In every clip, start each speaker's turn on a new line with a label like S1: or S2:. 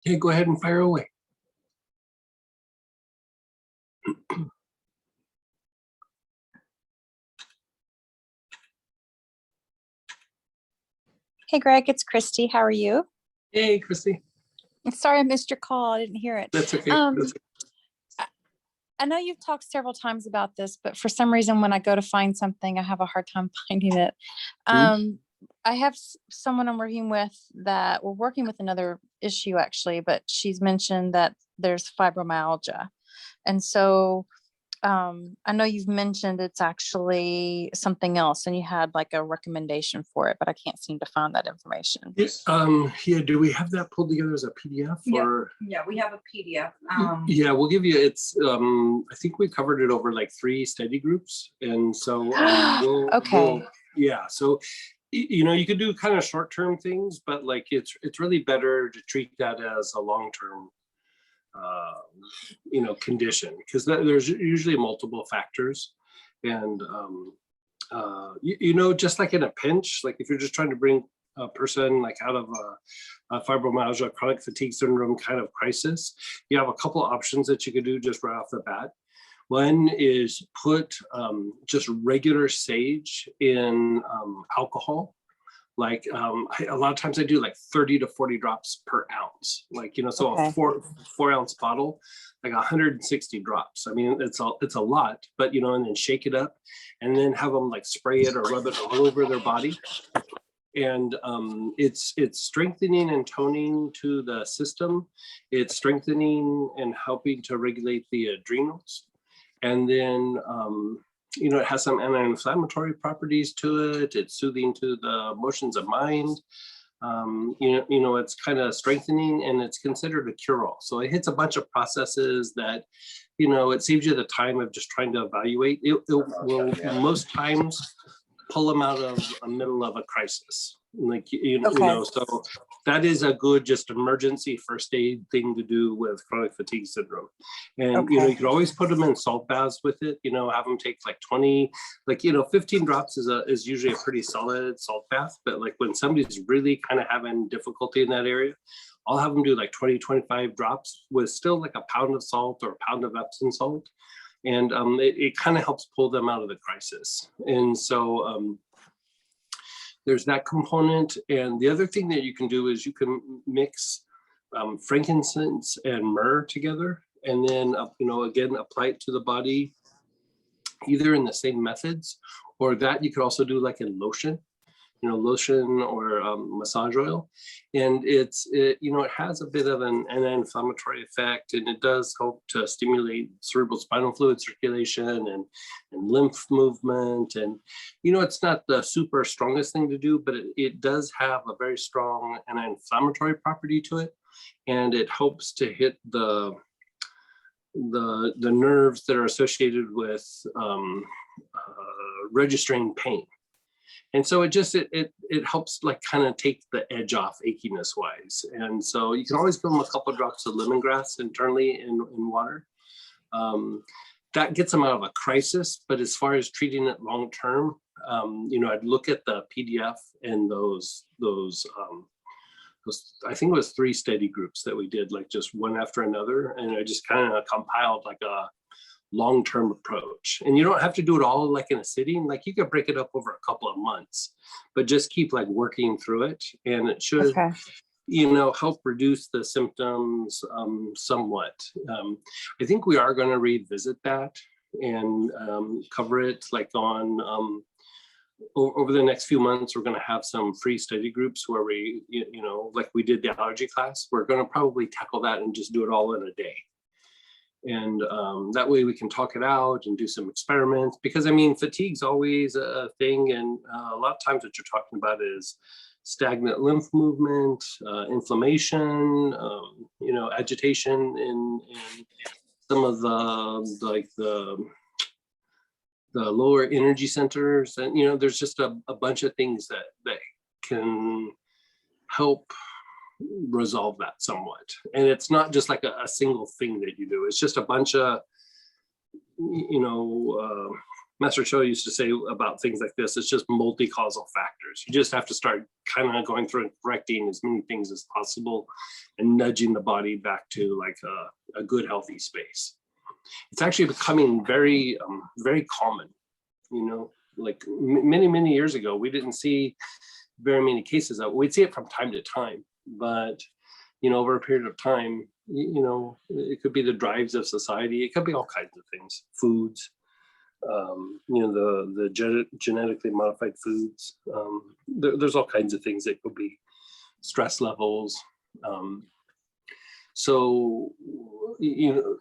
S1: Okay, go ahead and fire away.
S2: Hey, Greg, it's Christy. How are you?
S1: Hey, Christy.
S2: Sorry I missed your call. I didn't hear it.
S1: That's okay.
S2: I know you've talked several times about this, but for some reason, when I go to find something, I have a hard time finding it. I have someone I'm working with that we're working with another issue actually, but she's mentioned that there's fibromyalgia. And so I know you've mentioned it's actually something else and you had like a recommendation for it, but I can't seem to find that information.
S1: Yeah, do we have that pulled together as a PDF? Or
S3: Yeah, we have a PDF.
S1: yeah, we'll give you, it's I think we covered it over like 3 study groups. And so yeah, so you know, you could do kind of short-term things, but like it's really better to treat that as a long-term you know, condition, because there's usually multiple factors. And you know, just like in a pinch, like if you're just trying to bring a person like out of a fibromyalgia, chronic fatigue syndrome kind of crisis, you have a couple of options that you could do just right off the bat. One is put just regular sage in alcohol. Like a lot of times I do like 30 to 40 drops per ounce, like, you know, so a 4 ounce bottle, like 160 drops. I mean, it's a lot, but, you know, and then shake it up and then have them like spray it or rub it all over their body. And it's strengthening and toning to the system. It's strengthening and helping to regulate the adrenals. And then you know, it has some anti-inflammatory properties to it. It's soothing to the emotions of mind. You know, it's kind of strengthening, and it's considered a cure-all. So it hits a bunch of processes that, you know, it saves you the time of just trying to evaluate. It will most times pull them out of the middle of a crisis. Like, you know, so that is a good just emergency first aid thing to do with chronic fatigue syndrome. And, you know, you can always put them in salt baths with it, you know, have them take like 20, like, you know, 15 drops is usually a pretty solid salt bath. But like when somebody's really kind of having difficulty in that area, I'll have them do like 20, 25 drops with still like a pound of salt or a pound of Epsom salt. And it kind of helps pull them out of the crisis. And so there's that component. And the other thing that you can do is you can mix frankincense and myrrh together, and then, you know, again, apply it to the body, either in the same methods, or that you could also do like in lotion, you know, lotion or massage oil. And it, you know, it has a bit of an anti-inflammatory effect, and it does help to stimulate cerebral spinal fluid circulation and lymph movement. And, you know, it's not the super strongest thing to do, but it does have a very strong anti-inflammatory property to it. And it helps to hit the nerves that are associated with registering pain. And so it helps like kind of take the edge off achiness wise. And so you can always give them a couple of drops of lemongrass internally in water. That gets them out of a crisis. But as far as treating it long term, you know, I'd look at the PDF and those I think it was 3 study groups that we did, like just one after another. And I just kind of compiled like a long-term approach. And you don't have to do it all like in a sitting. Like you could break it up over a couple of months, but just keep like working through it. And it should, you know, help reduce the symptoms somewhat. I think we are going to revisit that and cover it like on over the next few months. We're going to have some free study groups where we, you know, like we did the allergy class. We're going to probably tackle that and just do it all in a day. And that way we can talk it out and do some experiments, because I mean, fatigue's always a thing. And a lot of times what you're talking about is stagnant lymph movement, inflammation, you know, agitation in some of the lower energy centers. And, you know, there's just a bunch of things that can help resolve that somewhat. And it's not just like a single thing that you do. It's just a bunch of, you know, Master Cho used to say about things like this, it's just multi-causal factors. You just have to start kind of going through and correcting as many things as possible and nudging the body back to like a good, healthy space. It's actually becoming very, very common, you know, like many, many years ago, we didn't see very many cases of it. We'd see it from time to time, but, you know, over a period of time, you know, it could be the drives of society. It could be all kinds of things, foods, you know, the genetically modified foods. There's all kinds of things that could be stress levels. So, you know,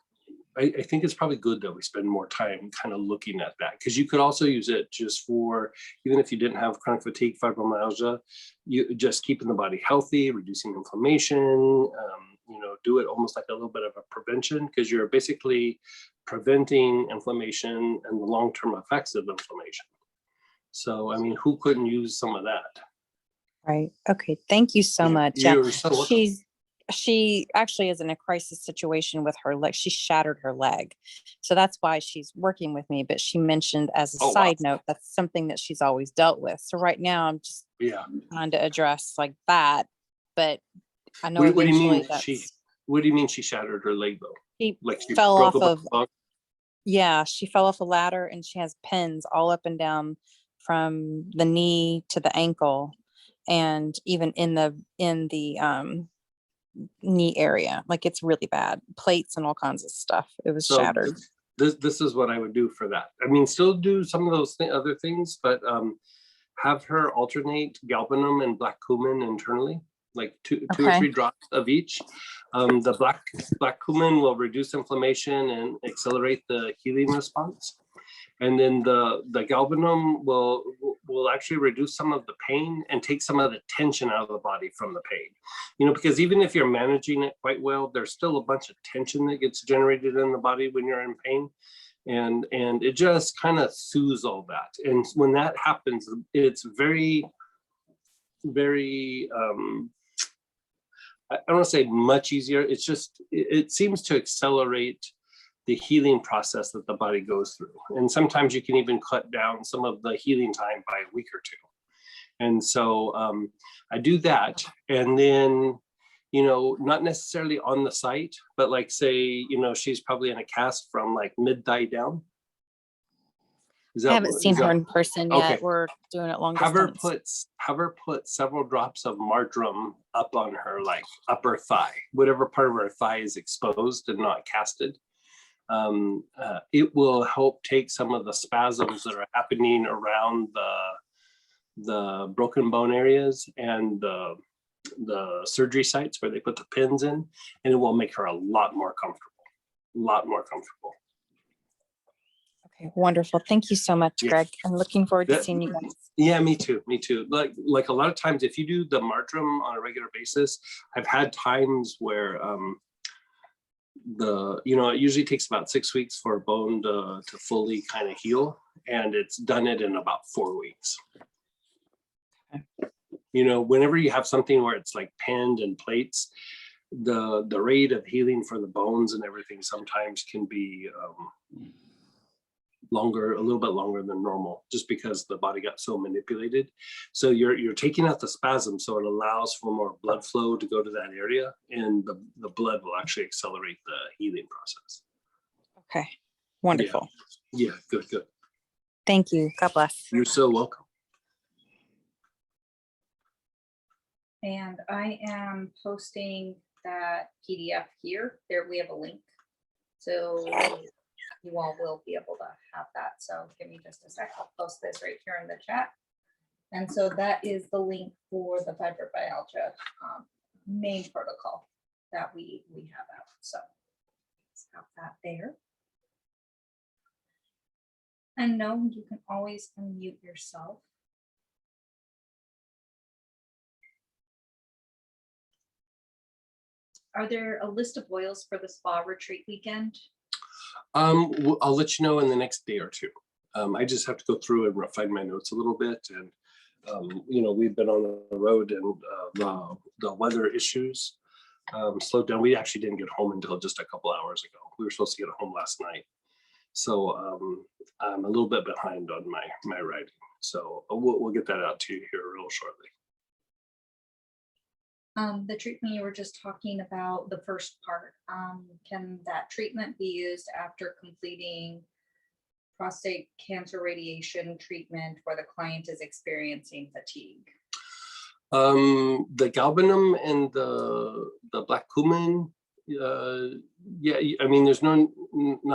S1: I think it's probably good that we spend more time kind of looking at that, because you could also use it just for, even if you didn't have chronic fatigue, fibromyalgia, you just keeping the body healthy, reducing inflammation, you know, do it almost like a little bit of a prevention, because you're basically preventing inflammation and the long-term effects of inflammation. So, I mean, who couldn't use some of that?
S2: Right. Okay. Thank you so much.
S1: You're so welcome.
S2: She actually is in a crisis situation with her leg. She shattered her leg. So that's why she's working with me. But she mentioned as a side note, that's something that she's always dealt with. So right now I'm just trying to address like that. But I know
S1: what do you mean what do you mean she shattered her leg though?
S2: She fell off of she fell off a ladder, and she has pins all up and down from the knee to the ankle, and even in the knee area. Like, it's really bad, plates and all kinds of stuff. It was shattered.
S1: This is what I would do for that. I mean, still do some of those other things, but have her alternate galbanum and black cumin internally, like two or three drops of each. The black cumin will reduce inflammation and accelerate the healing response. And then the galbanum will actually reduce some of the pain and take some of the tension out of the body from the pain. You know, because even if you're managing it quite well, there's still a bunch of tension that gets generated in the body when you're in pain. And it just kind of soothes all that. And when that happens, it's very, very, I don't want to say much easier. It's just, it seems to accelerate the healing process that the body goes through. And sometimes you can even cut down some of the healing time by a week or two. And so I do that. And then, you know, not necessarily on the site, but like say, you know, she's probably in a cast from like mid-thigh down.
S2: I haven't seen her in person yet. Okay. We're doing it long distance.
S1: Have her put several drops of marjoram up on her like upper thigh, whatever part of her thigh is exposed and not casted. It will help take some of the spasms that are happening around the broken bone areas and the surgery sites where they put the pins in, and it will make her a lot more comfortable.
S2: Okay, wonderful. Thank you so much, Greg. I'm looking forward to seeing you guys.
S1: Yeah, me too. Like a lot of times, if you do the marjoram on a regular basis, I've had times where it usually takes about 6 weeks for a bone to fully kind of heal, and it's done it in about 4 weeks. Okay. You know, whenever you have something where it's like pinned and plates, the rate of healing for the bones and everything sometimes can be a little bit longer than normal, just because the body got so manipulated. So you're taking out the spasm, so it allows for more blood flow to go to that area, and the blood will actually accelerate the healing process.
S2: Okay, wonderful.
S1: Yeah, good.
S2: Thank you. God bless.
S1: You're so welcome.
S3: And I am posting that PDF here. There we have a link, so you all will be able to have that. So give me just a sec. I'll post this right here in the chat. And so that is the link for the fibromyalgia main protocol that we have out. So let's have that there. And no, you can always unmute yourself. Are there a list of oils for the spa retreat weekend?
S1: I'll let you know in the next day or two. I just have to go through and refine my notes a little bit, and we've been on the road, and the weather issues slowed down. We actually didn't get home until just a couple hours ago. We were supposed to get home last night, So I'm a little bit behind on my writing. So we'll get that out to you here real shortly.
S3: The treatment you were just talking about, the first part, can that treatment be used after completing prostate cancer radiation treatment where the client is experiencing fatigue?
S1: The galbanum and the black cumin, yeah, I mean, there's not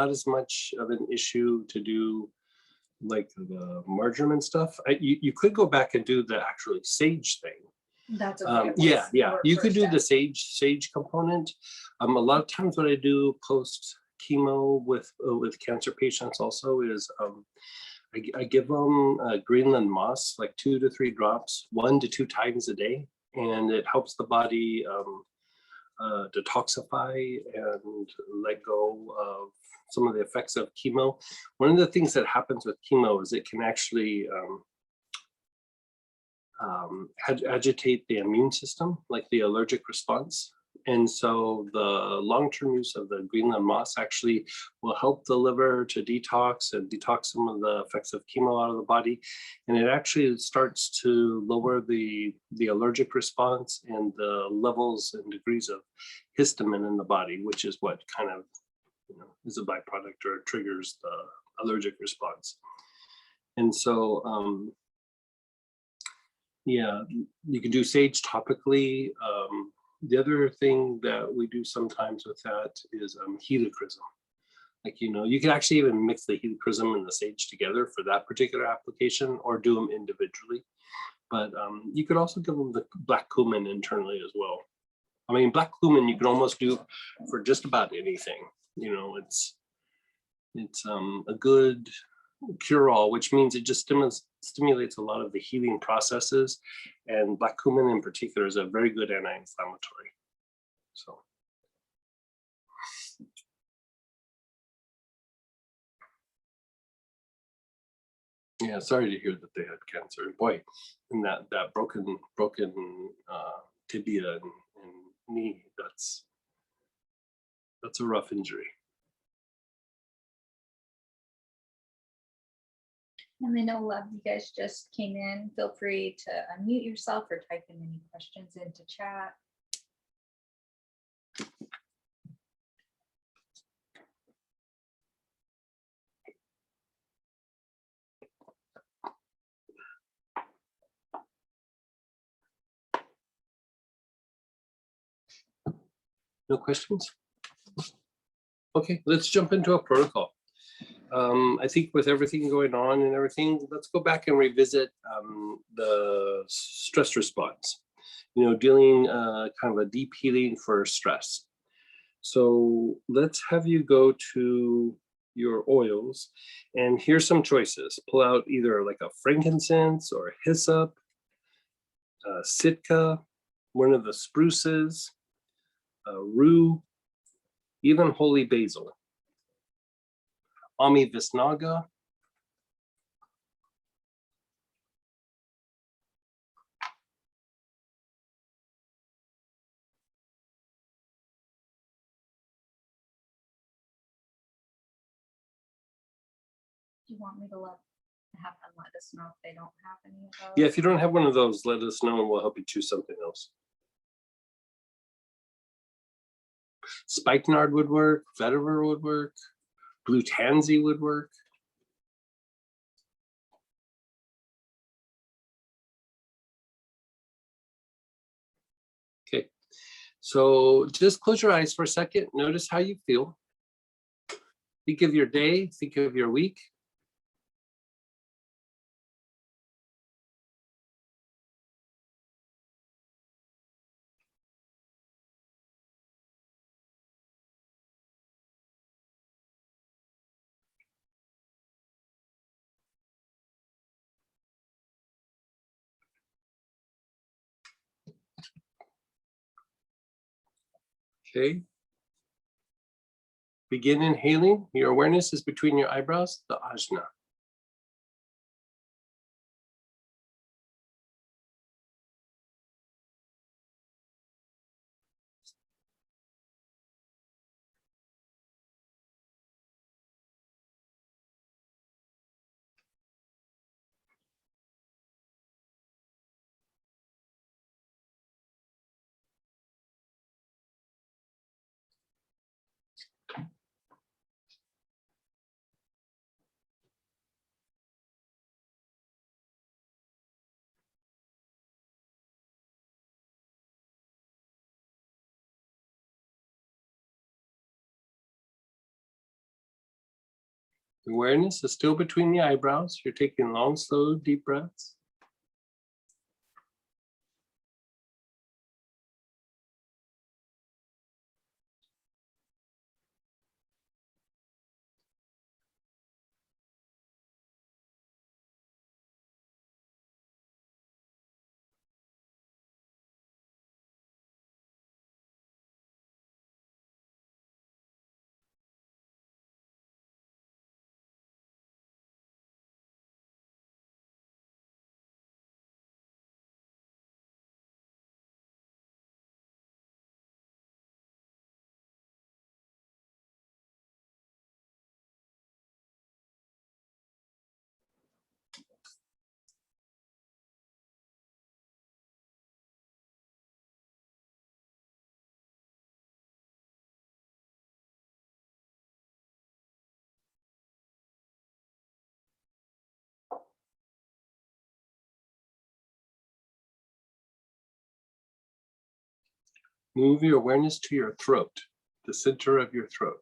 S1: as much of an issue to do like the marjoram stuff. You could go back and do the actually sage thing.
S3: That's okay.
S1: Yeah, you could do the sage component. A lot of times what I do post chemo with cancer patients also is I give them Greenland moss, like 2 to 3 drops, 1 to 2 times a day, and it helps the body detoxify and let go of some of the effects of chemo. One of the things that happens with chemo is it can actually agitate the immune system, like the allergic response. And so the long-term use of the Greenland moss actually will help the liver to detox and detox some of the effects of chemo out of the body. And it actually starts to lower the allergic response and the levels and degrees of histamine in the body, which is what kind of, is a byproduct or triggers the allergic response. And so, yeah, you can do sage topically. The other thing that we do sometimes with that is helichrysum. Like, you can actually even mix the helichrysum and the sage together for that particular application or do them individually. But you could also give them the black cumin internally as well. I mean, black cumin you can almost do for just about anything. It's a good cure-all, which means it just stimulates a lot of the healing processes, and black cumin in particular is a very good anti-inflammatory. So yeah, sorry to hear that they had cancer. Boy, and that broken tibia and knee, that's a rough injury.
S3: And I know a lot of you guys just came in. Feel free to unmute yourself or type in any questions into chat.
S1: No questions? Okay, let's jump into a protocol. I think with everything going on and everything, let's go back and revisit the stress response, dealing kind of a deep healing for stress. So let's have you go to your oils, and here's some choices. Pull out either like a frankincense or hyssop, sitka, one of the spruces, rue, even holy basil. Ami Visnaga,
S3: Do you want me to have them let us know if they don't have any of those?
S1: yeah, if you don't have one of those, let us know and we'll help you choose something else. Spikenard would work, vetiver would work, blue tansy would work. Okay, so just close your eyes for a second. Notice how you feel. Think of your day, think of your week. Okay. Begin inhaling. Your awareness is between your eyebrows, the ajna. Awareness is still between the eyebrows. You're taking long, slow, deep breaths. Move your awareness to your throat, the center of your throat.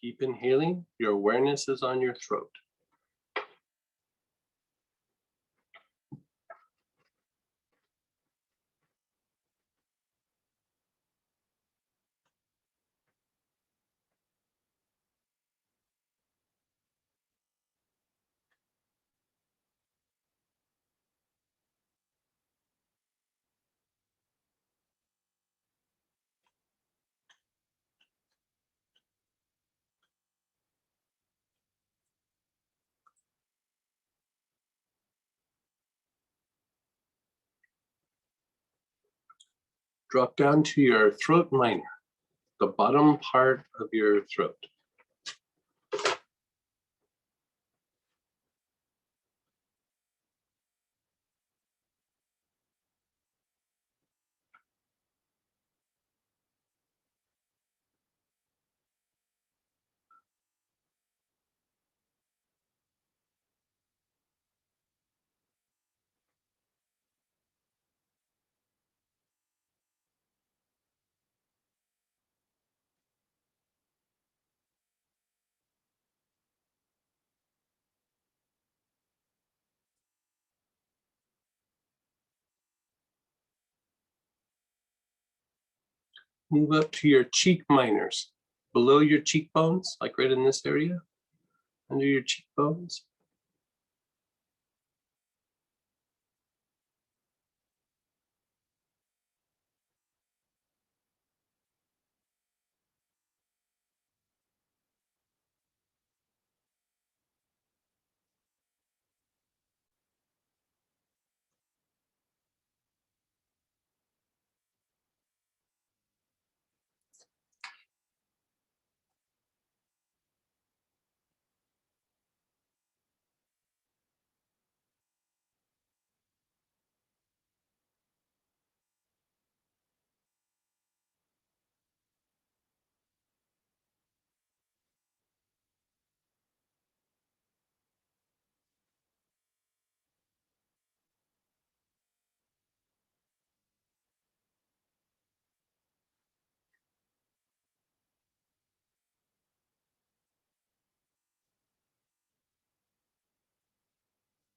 S1: Keep inhaling. Your awareness is on your throat. Drop down to your throat minor, the bottom part of your throat. Move up to your cheek minors, below your cheekbones, like right in this area, under your cheekbones.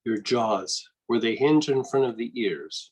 S1: Your jaws, where they hinge in front of the ears.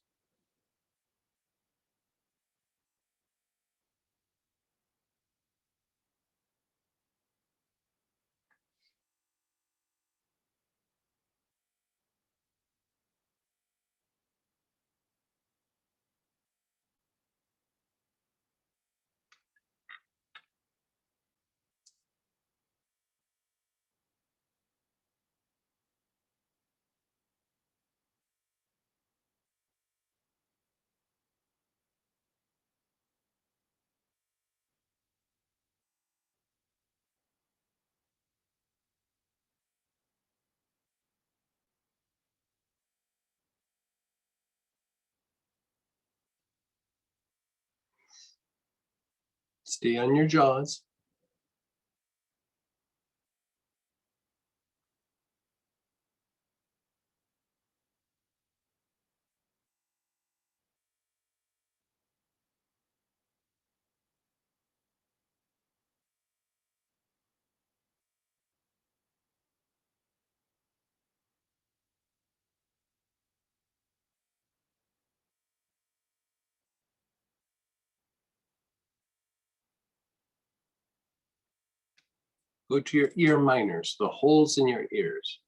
S1: Stay on your jaws. Go to your ear minors, the holes in your ears.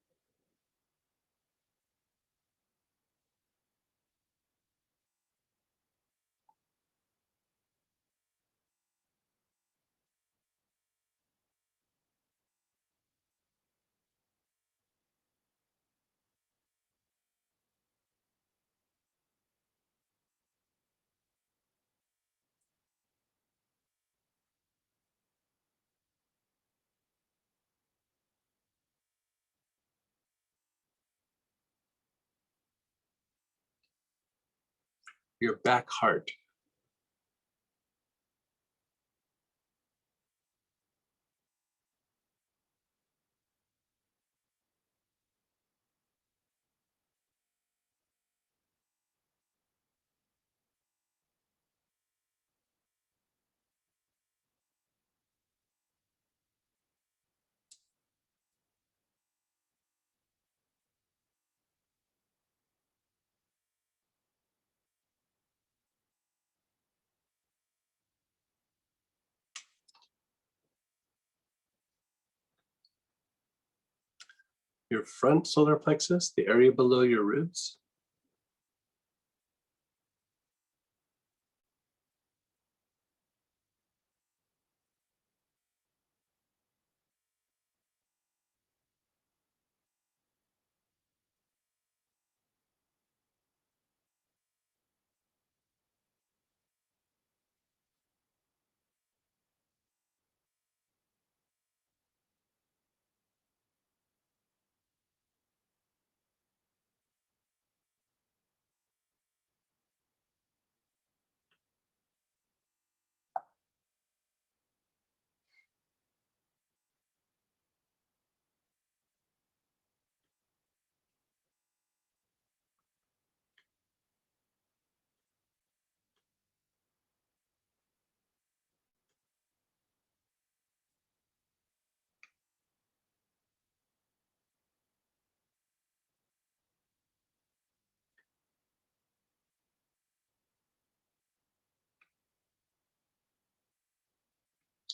S1: Your back heart. Your front solar plexus, the area below your ribs.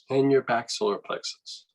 S1: And your back solar plexus.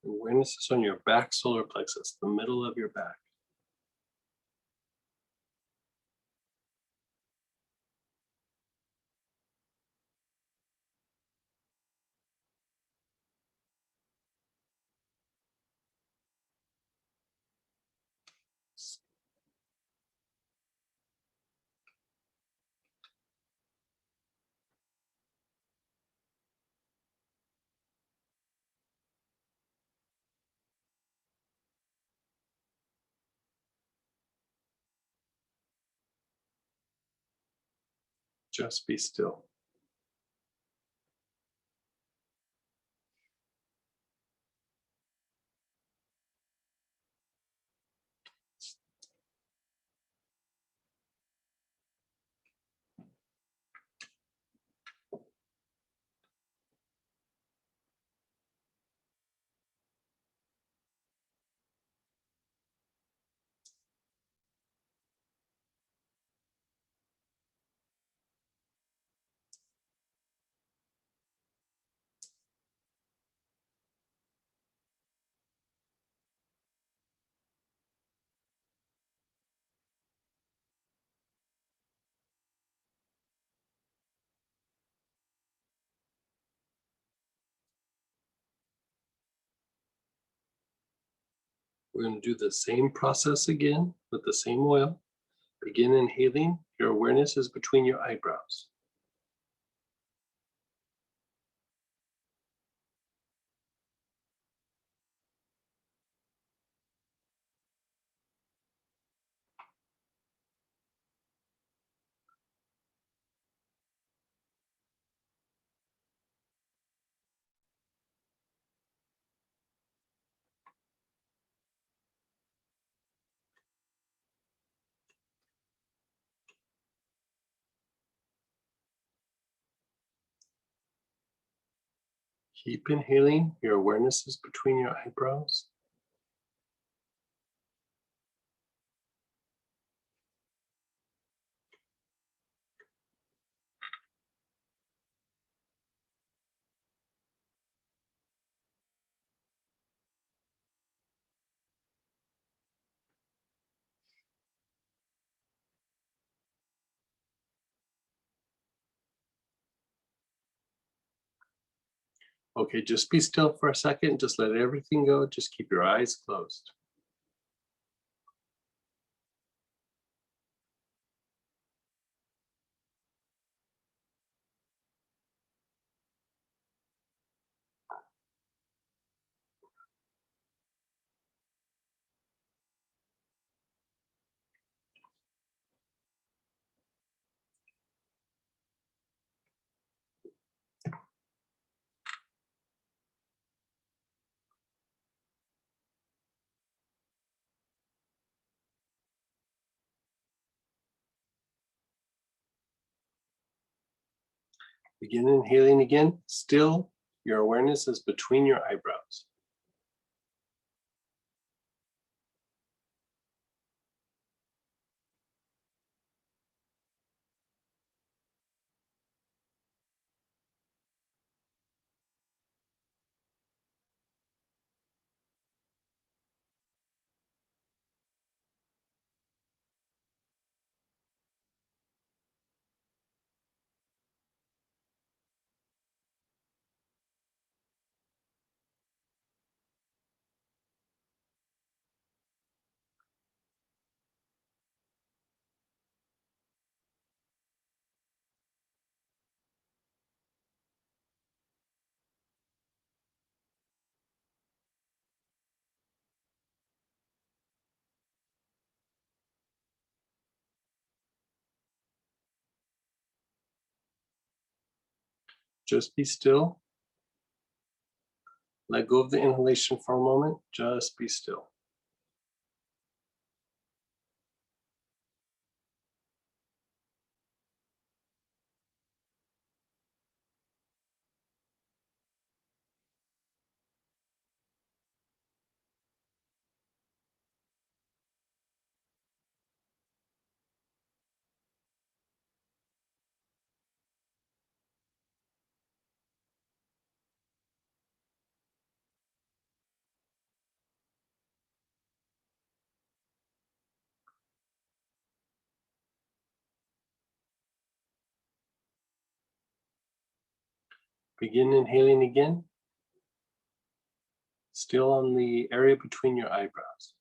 S1: Awareness is on your back solar plexus, the middle of your back. Just be still. We're going to do the same process again with the same oil. Begin inhaling. Your awareness is between your eyebrows. Keep inhaling. Your awareness is between your eyebrows. Okay, just be still for a second. Just let everything go. Just keep your eyes closed. Begin inhaling again. Still, your awareness is between your eyebrows. Just be still. Let go of the inhalation for a moment. Just be still. Begin inhaling again. Still on the area between your eyebrows.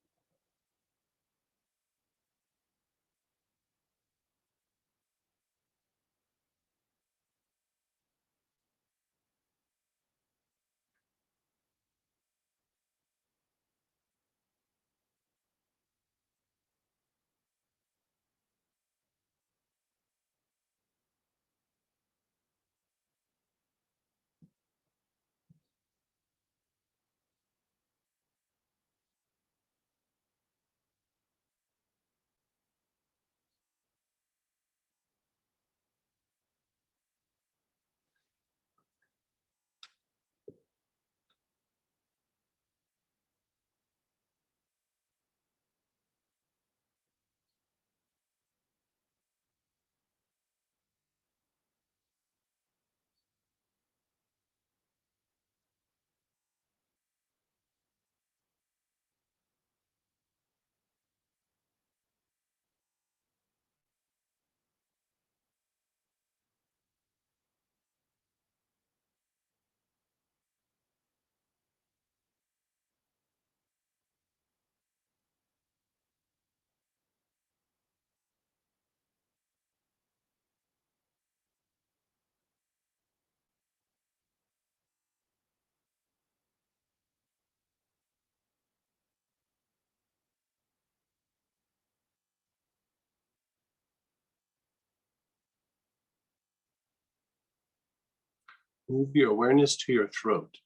S1: Move your awareness to your throat.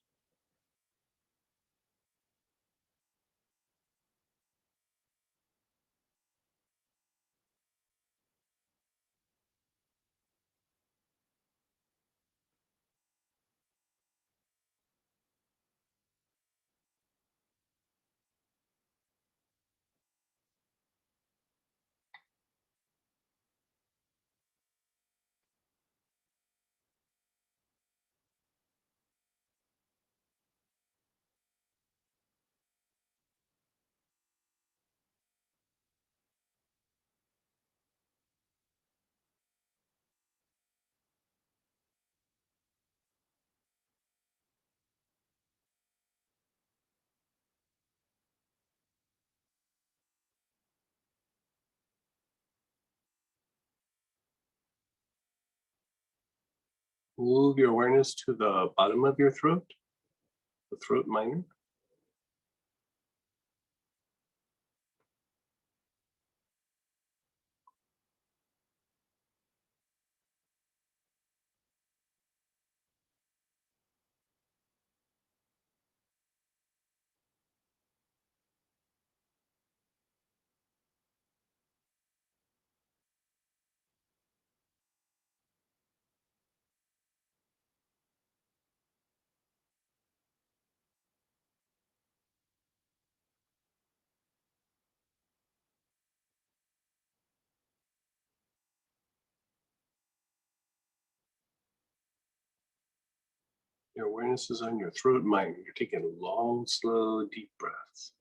S1: Move your awareness to the bottom of your throat, the throat minor. Your awareness is on your throat minor. You're taking long, slow, deep breaths.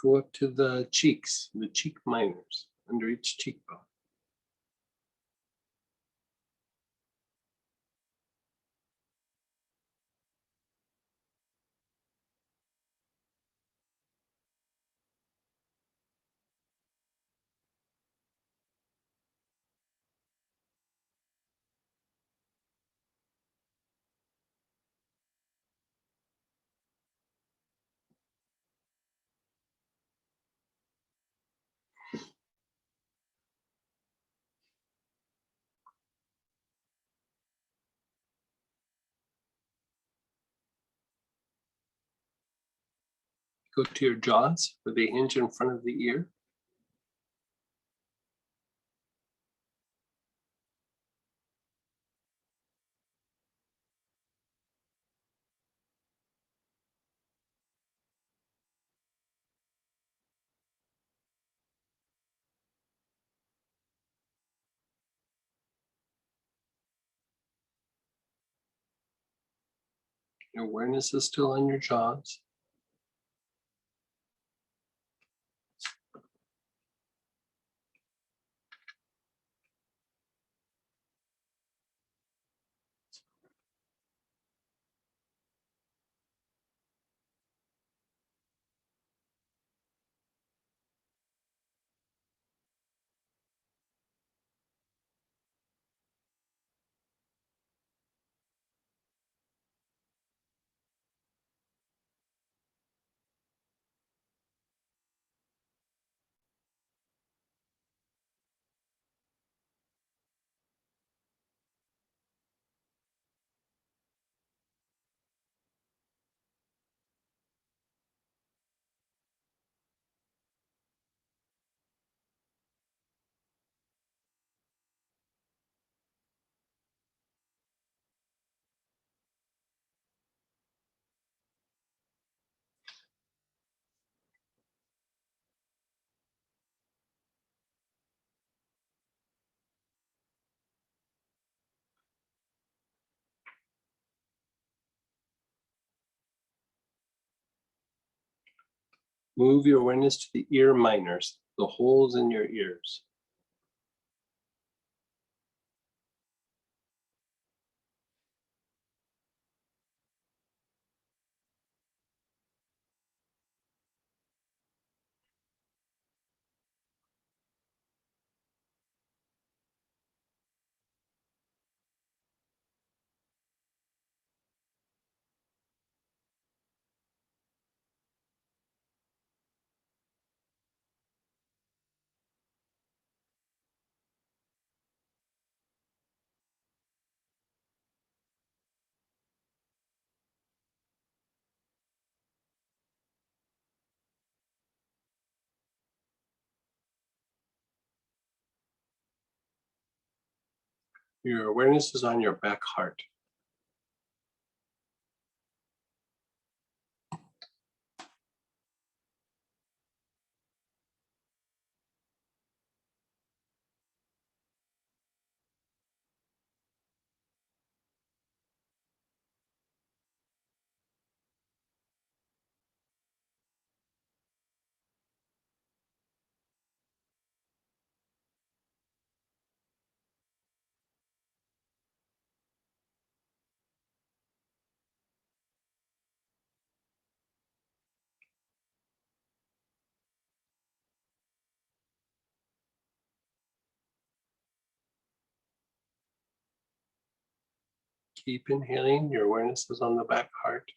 S1: Go up to the cheeks, the cheek minors, under each cheekbone. Go to your jaws, where they hinge in front of the ear. Your awareness is still on your jaws. Move your awareness to the ear minors, the holes in your ears. Your awareness is on your back heart. Keep inhaling. Your awareness is on the back heart.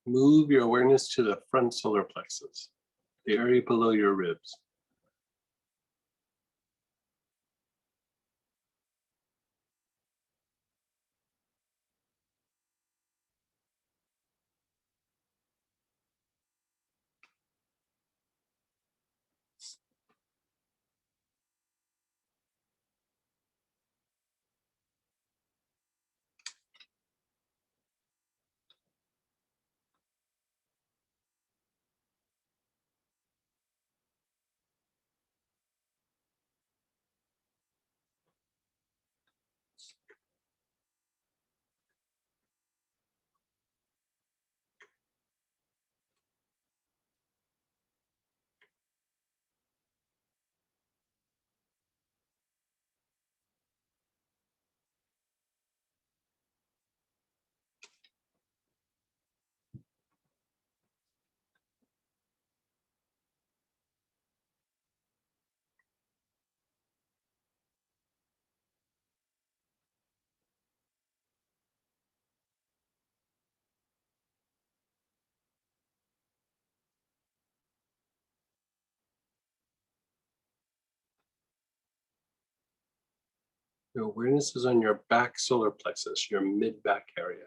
S1: Move your awareness to the front solar plexus, the area below your ribs. Your awareness is on your back solar plexus, your mid-back area.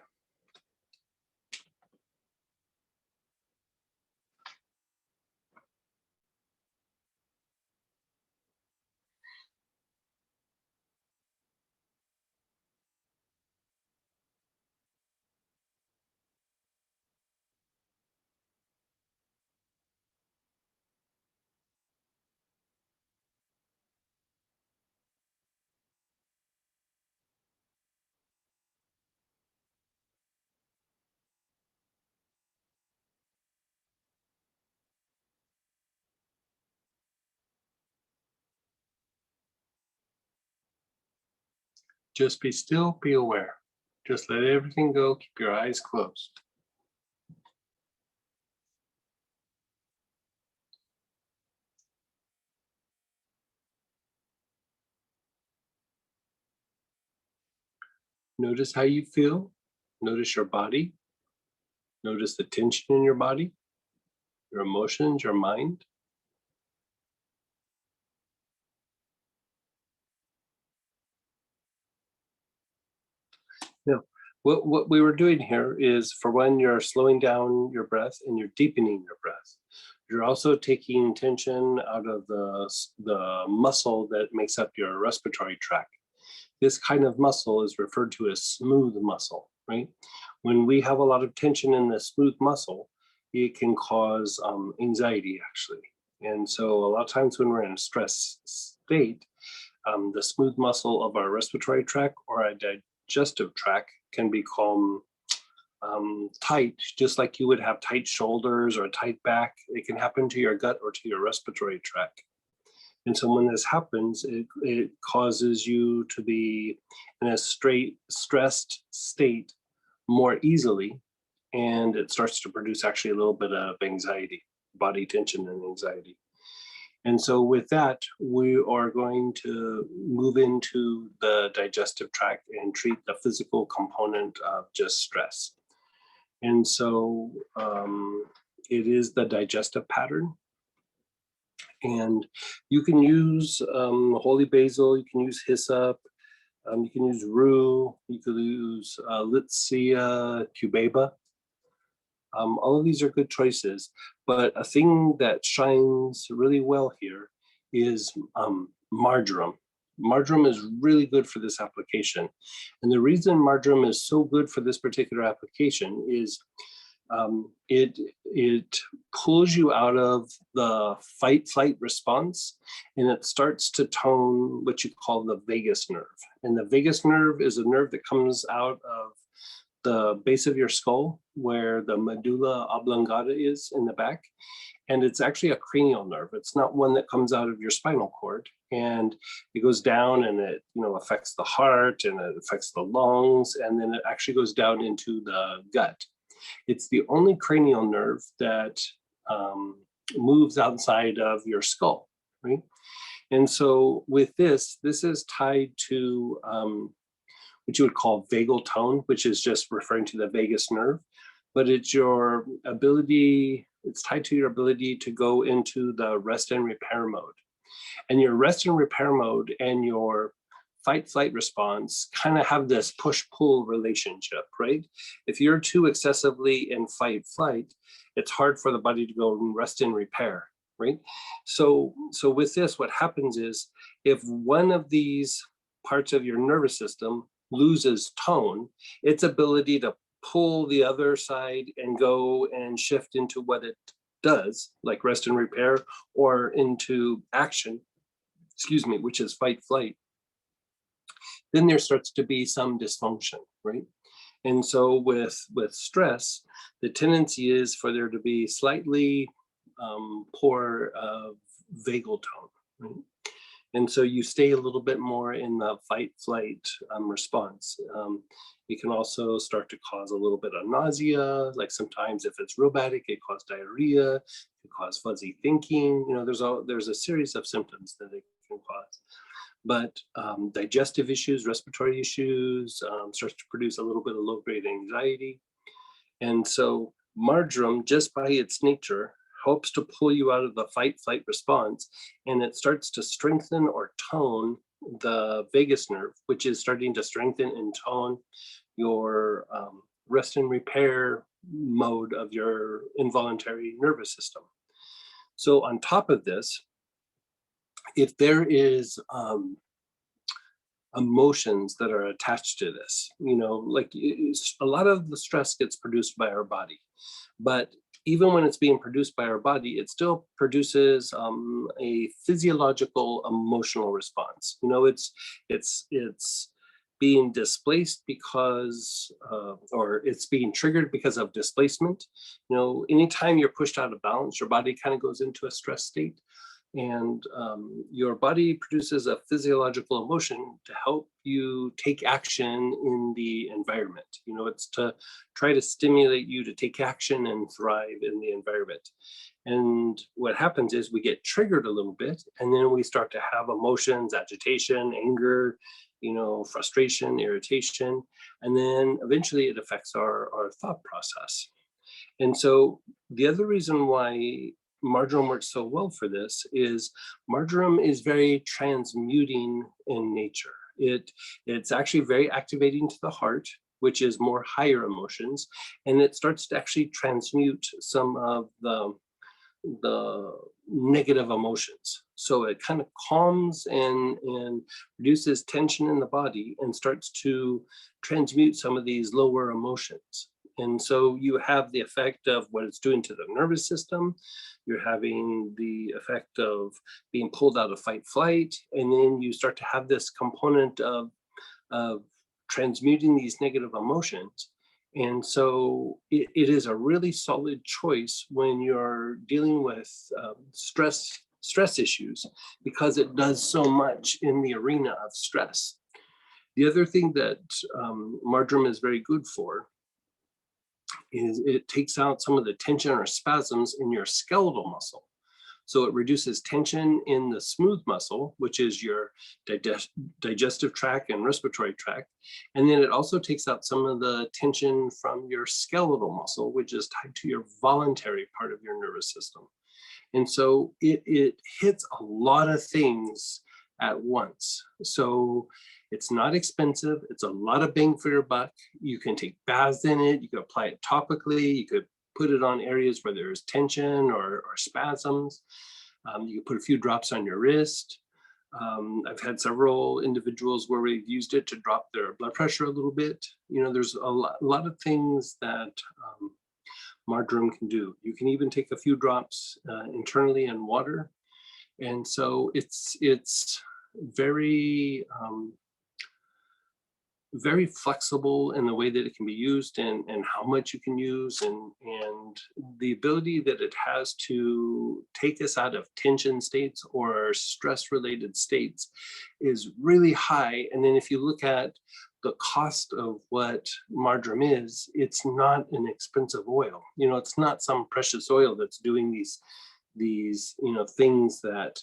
S1: Just be still, be aware. Just let everything go, keep your eyes closed. Notice how you feel. Notice your body. Notice the tension in your body, your emotions, your mind. Now, what we were doing here is, for when you're slowing down your breath and you're deepening your breath, you're also taking tension out of the muscle that makes up your respiratory tract. This kind of muscle is referred to as smooth muscle, right? When we have a lot of tension in the smooth muscle, it can cause anxiety, actually. And so a lot of times when we're in a stress state, the smooth muscle of our respiratory tract or our digestive tract can become tight, just like you would have tight shoulders or a tight back. It can happen to your gut or to your respiratory tract. And so when this happens, it causes you to be in a stressed state more easily, and it starts to produce actually a little bit of anxiety, body tension and anxiety. And so with that, we are going to move into the digestive tract and treat the physical component of just stress. And so It is the digestive pattern. And you can use holy basil, you can use hyssop, you can use rue, you could use Litsea cubeba. All of these are good choices, but a thing that shines really well here is marjoram. Marjoram is really good for this application. And the reason marjoram is so good for this particular application is it pulls you out of the fight-flight response, and it starts to tone what you call the vagus nerve. And the vagus nerve is a nerve that comes out of the base of your skull where the medulla oblongata is in the back. And it's actually a cranial nerve. It's not one that comes out of your spinal cord. And it goes down and it, affects the heart and it affects the lungs. And then it actually goes down into the gut. It's the only cranial nerve that moves outside of your skull, right? And so with this is tied to what you would call vagal tone, which is just referring to the vagus nerve, but it's your ability, it's tied to your ability to go into the rest and repair mode. And your rest and repair mode and your fight-flight response kind of have this push-pull relationship, right? If you're too excessively in fight-flight, it's hard for the body to go and rest and repair, right? So with this, what happens is if one of these parts of your nervous system loses tone, its ability to pull the other side and go and shift into what it does, like rest and repair, or into action, which is fight-flight, then there starts to be some dysfunction, right? And so with stress, the tendency is for there to be slightly poor vagal tone, right? And so you stay a little bit more in the fight-flight response. It can also start to cause a little bit of nausea, like sometimes if it's rheumatic, it causes diarrhea, it can cause fuzzy thinking. There's a series of symptoms that it can cause. But digestive issues, respiratory issues, starts to produce a little bit of low-grade anxiety. And so marjoram, just by its nature, helps to pull you out of the fight-flight response, and it starts to strengthen or tone the vagus nerve, which is starting to strengthen and tone your rest and repair mode of your involuntary nervous system. So on top of this, if there is emotions that are attached to this, like a lot of the stress gets produced by our body, but even when it's being produced by our body, it still produces a physiological emotional response. It's being displaced because, or it's being triggered because of displacement. Anytime you're pushed out of balance, your body kind of goes into a stress state. And your body produces a physiological emotion to help you take action in the environment. It's to try to stimulate you to take action and thrive in the environment. And what happens is we get triggered a little bit, and then we start to have emotions, agitation, anger, frustration, irritation, and then eventually it affects our thought process. And so the other reason why marjoram works so well for this is marjoram is very transmuting in nature. It's actually very activating to the heart, which is more higher emotions, and it starts to actually transmute some of the negative emotions. So it kind of calms and reduces tension in the body and starts to transmute some of these lower emotions. And so you have the effect of what it's doing to the nervous system. You're having the effect of being pulled out of fight-flight, and then you start to have this component of transmuting these negative emotions. And so it is a really solid choice when you're dealing with stress issues, because it does so much in the arena of stress. The other thing that marjoram is very good for is it takes out some of the tension or spasms in your skeletal muscle. So it reduces tension in the smooth muscle, which is your digestive tract and respiratory tract. And then it also takes out some of the tension from your skeletal muscle, which is tied to your voluntary part of your nervous system. And so it hits a lot of things at once. So it's not expensive. It's a lot of bang for your buck. You can take baths in it. You can apply it topically. You could put it on areas where there's tension or spasms. You can put a few drops on your wrist. I've had several individuals where we've used it to drop their blood pressure a little bit. You know, there's a lot of things that marjoram can do. You can even take a few drops internally in water. And so it's very, very flexible in the way that it can be used and how much you can use and the ability that it has to take us out of tension states or stress related states is really high. And then if you look at the cost of what marjoram is, it's not an expensive oil. You know, it's not some precious oil that's doing these you know, things that,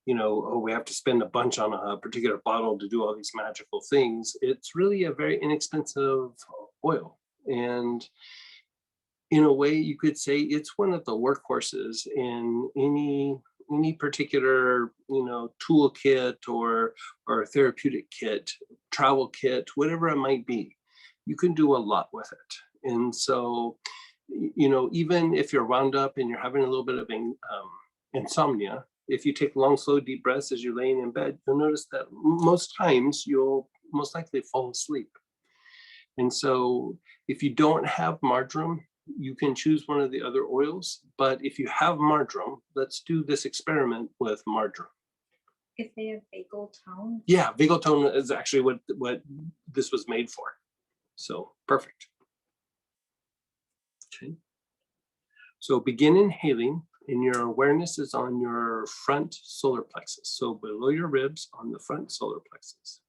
S1: you know, oh, we have to spend a bunch on a particular bottle to do all these magical things. It's really a very inexpensive oil. And in a way, you could say it's one of the workhorses in any particular, you know, toolkit or therapeutic kit, travel kit, whatever it might be. You can do a lot with it. And so, you know, even if you're wound up and you're having a little bit of insomnia, if you take long, slow, deep breaths as you're laying in bed, you'll notice that most times you'll most likely fall asleep. And so if you don't have marjoram, you can choose one of the other oils. But if you have marjoram, let's do this experiment with marjoram.
S3: If they have vagal tone.
S1: Yeah, vagal tone is actually what this was made for. So perfect. Okay. So begin inhaling, and your awareness is on your front solar plexus. So below your ribs on the front solar plexus.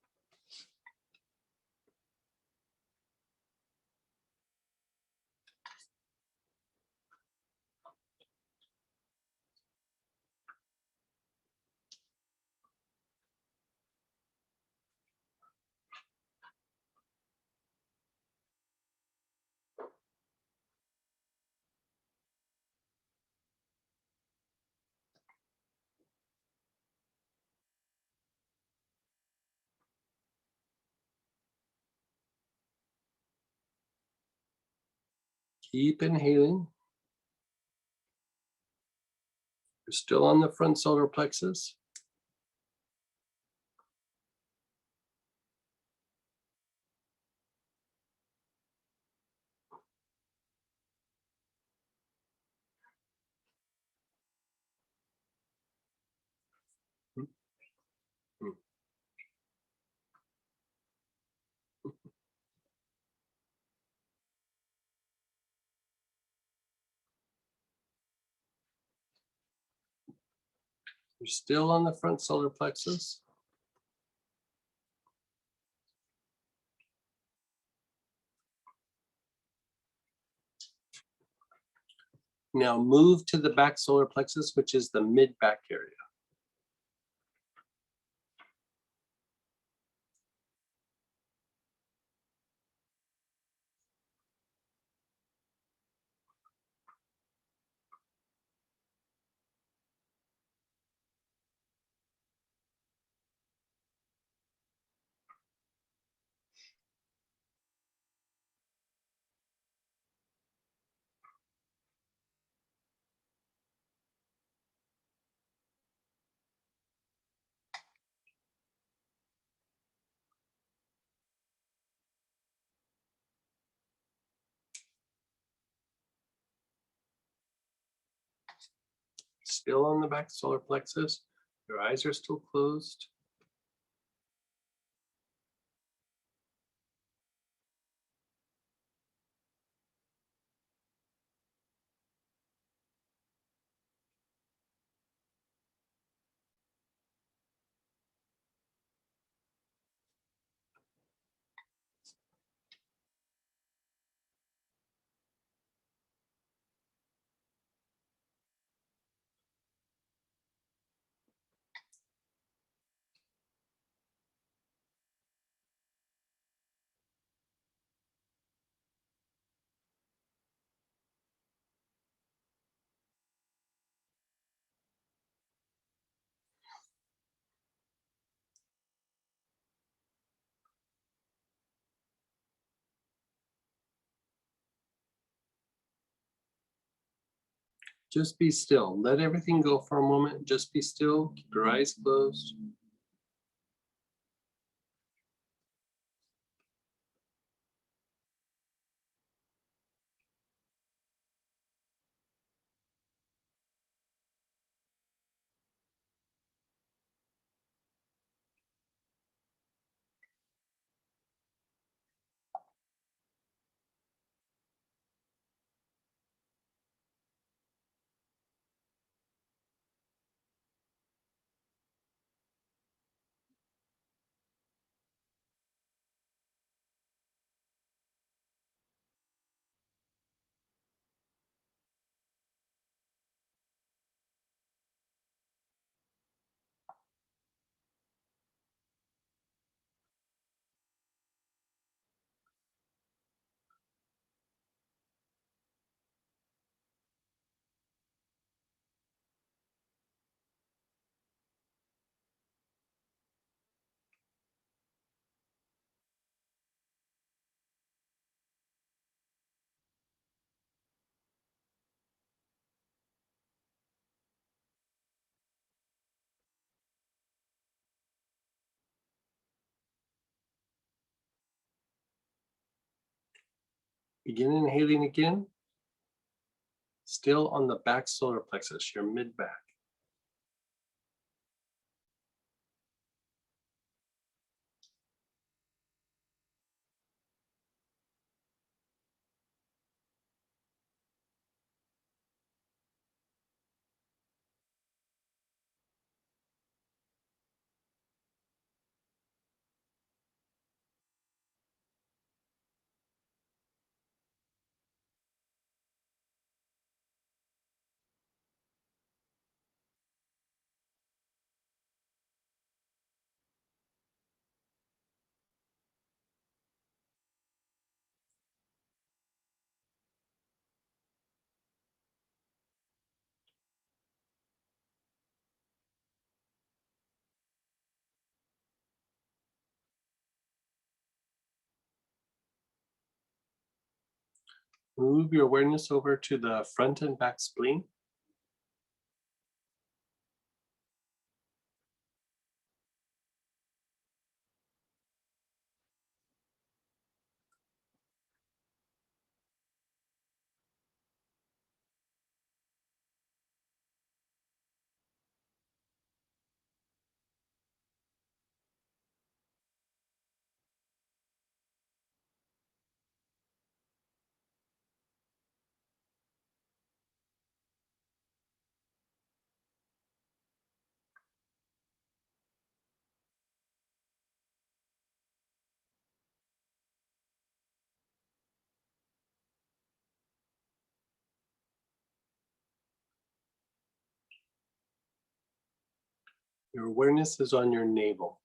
S1: Keep inhaling. You're still on the front solar plexus. You're still on the front solar plexus. Now move to the back solar plexus, which is the mid-back area. Still on the back solar plexus. Your eyes are still closed. Just be still. Let everything go for a moment. Just be still. Keep your eyes closed. Begin inhaling again. Still on the back solar plexus, your mid back. Move your awareness over to the front and back spleen. Your awareness is on your navel.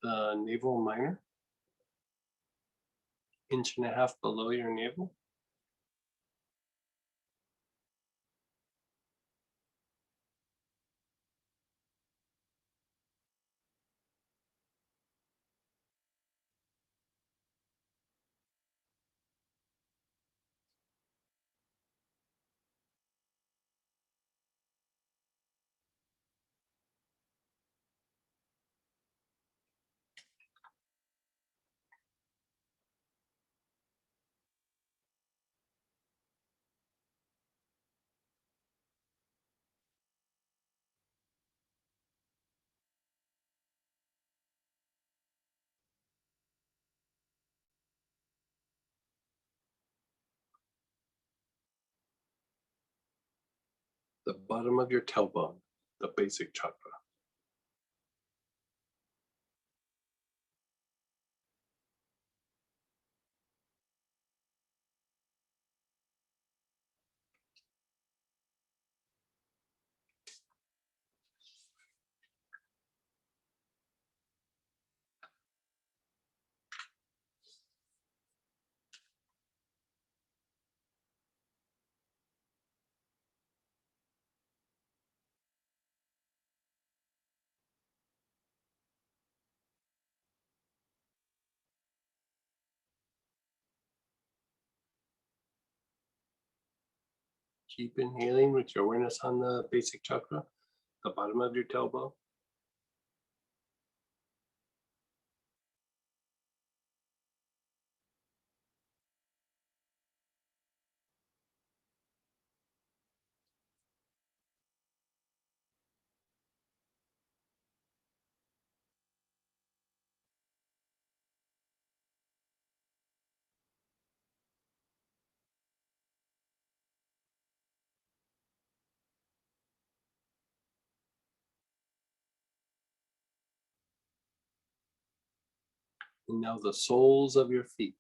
S1: The navel minor, 1.5 inches below your navel. The bottom of your tailbone, the basic chakra. Keep inhaling with your awareness on the basic chakra, the bottom of your tailbone. And now the soles of your feet.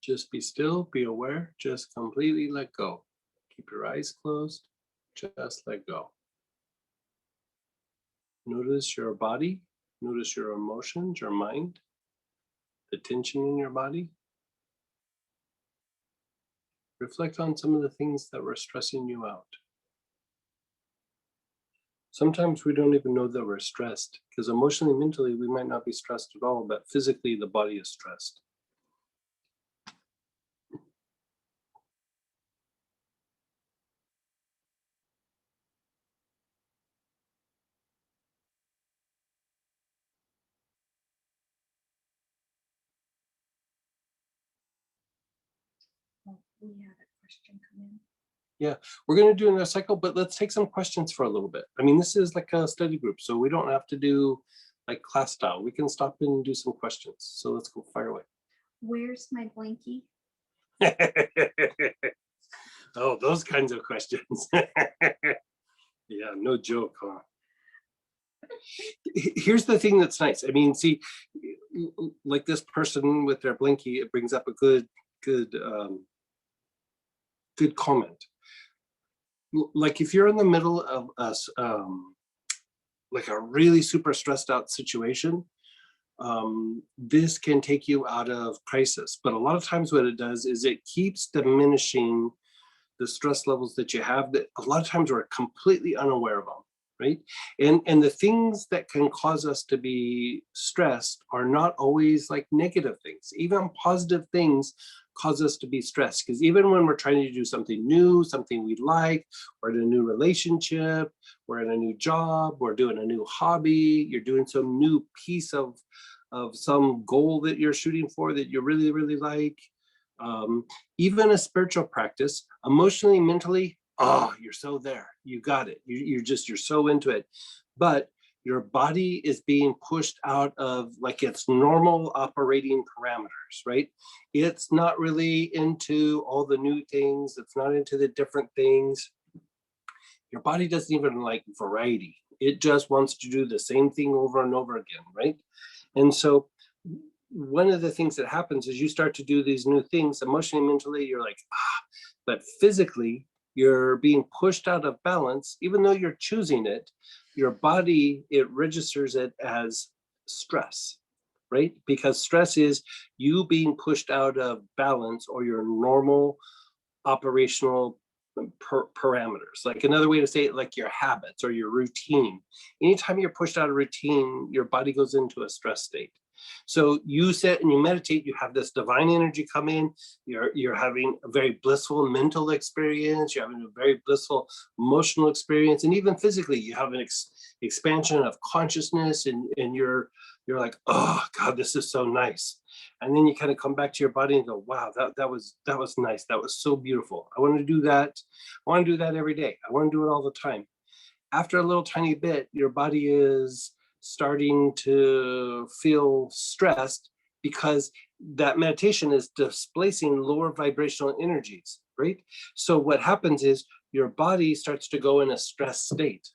S1: Just be still, be aware, just completely let go. Keep your eyes closed, just let go. Notice your body, notice your emotions, your mind, the tension in your body. Reflect on some of the things that were stressing you out. Sometimes we don't even know that we're stressed because emotionally, mentally, we might not be stressed at all, but physically the body is stressed.
S3: Oh, we had a question come in.
S1: Yeah, we're going to do another cycle, but let's take some questions for a little bit. I mean, this is like a study group, so we don't have to do like class style. We can stop in and do some questions. So let's go fire away.
S3: Where's my blankie?
S1: Oh, those kinds of questions. Yeah, no joke, huh? Here's the thing that's nice. I mean, see, like this person with their blinky, it brings up a good comment. Like if you're in the middle of us, like a really super stressed out situation, this can take you out of crisis. But a lot of times what it does is it keeps diminishing the stress levels that you have that a lot of times we're completely unaware of them, right? And the things that can cause us to be stressed are not always like negative things. Even positive things cause us to be stressed, because even when we're trying to do something new, something we like, we're in a new relationship, we're in a new job, we're doing a new hobby, you're doing some new piece of some goal that you're shooting for that you really, really like. Even a spiritual practice, emotionally, mentally, oh, you're so there, you got it, you're so into it, but your body is being pushed out of like its normal operating parameters, right? It's not really into all the new things, it's not into the different things. Your body doesn't even like variety, it just wants to do the same thing over and over again, right? And so one of the things that happens is you start to do these new things emotionally, mentally, you're like, but physically, you're being pushed out of balance. Even though you're choosing it, your body, it registers it as stress. right? Because stress is you being pushed out of balance or your normal operational parameters. Like another way to say it, like your habits or your routine. Anytime you're pushed out of routine, your body goes into a stress state. So you sit and you meditate, you have this divine energy come in, you're having a very blissful mental experience, you're having a very blissful emotional experience, and even physically, you have an expansion of consciousness, and you're like, oh God, this is so nice. And then you kind of come back to your body and go, wow, that was nice. That was so beautiful. I want to do that. I want to do that every day. I want to do it all the time. After a little tiny bit, your body is starting to feel stressed because that meditation is displacing lower vibrational energies, right? So what happens is your body starts to go in a stress state.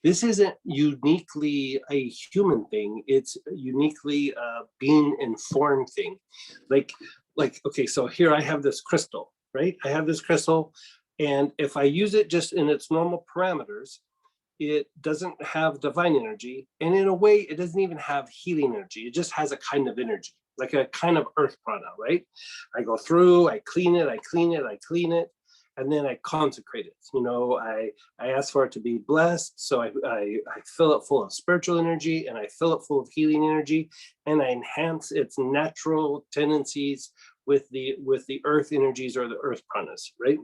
S1: This isn't uniquely a human thing. It's uniquely a being informed thing. Like, okay, so here I have this crystal, right? I have this crystal, and if I use it just in its normal parameters, it doesn't have divine energy. And in a way, it doesn't even have healing energy. It just has a kind of energy, like a kind of earth prana, right? I go through, I clean it, I clean it, I clean it, and then I consecrate it. You know, I ask for it to be blessed. So I fill it full of spiritual energy, and I fill it full of healing energy, and I enhance its natural tendencies with the earth energies or the earth pranas, right?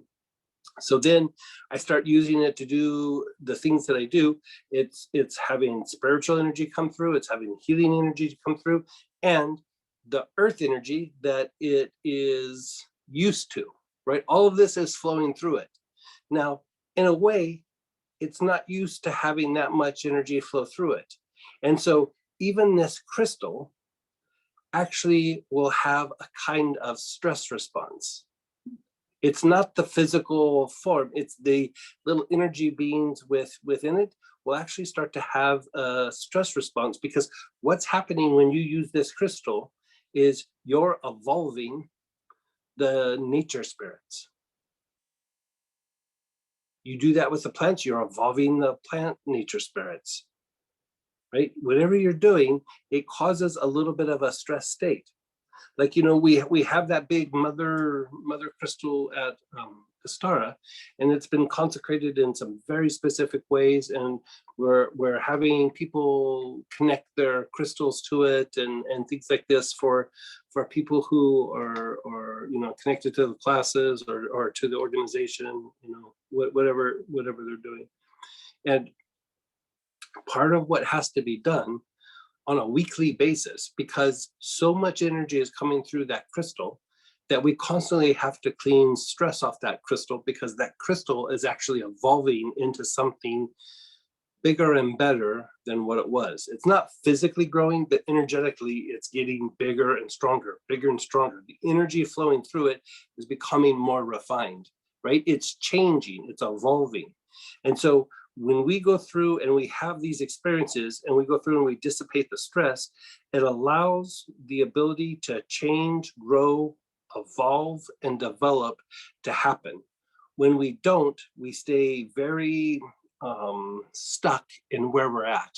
S1: So then I start using it to do the things that I do. It's having spiritual energy come through, it's having healing energy to come through, and the earth energy that it is used to, right? All of this is flowing through it. Now, in a way, it's not used to having that much energy flow through it. And so even this crystal actually will have a kind of stress response. It's not the physical form, it's the little energy beings within it will actually start to have a stress response, because what's happening when you use this crystal is you're evolving the nature spirits. You do that with the plants, you're evolving the plant nature spirits, right? Whatever you're doing, it causes a little bit of a stress state. Like, you know, we have that big mother crystal at Astara, and it's been consecrated in some very specific ways, and we're having people connect their crystals to it and things like this for people who are you know, connected to the classes or to the organization, you know, whatever they're doing. And part of what has to be done on a weekly basis, because so much energy is coming through that crystal, that we constantly have to clean stress off that crystal, because that crystal is actually evolving into something bigger and better than what it was. It's not physically growing, but energetically it's getting bigger and stronger, bigger and stronger. The energy flowing through it is becoming more refined, right? It's changing, it's evolving. And so when we go through and we have these experiences and we go through and we dissipate the stress, it allows the ability to change, grow, evolve, and develop to happen. When we don't, we stay very stuck in where we're at.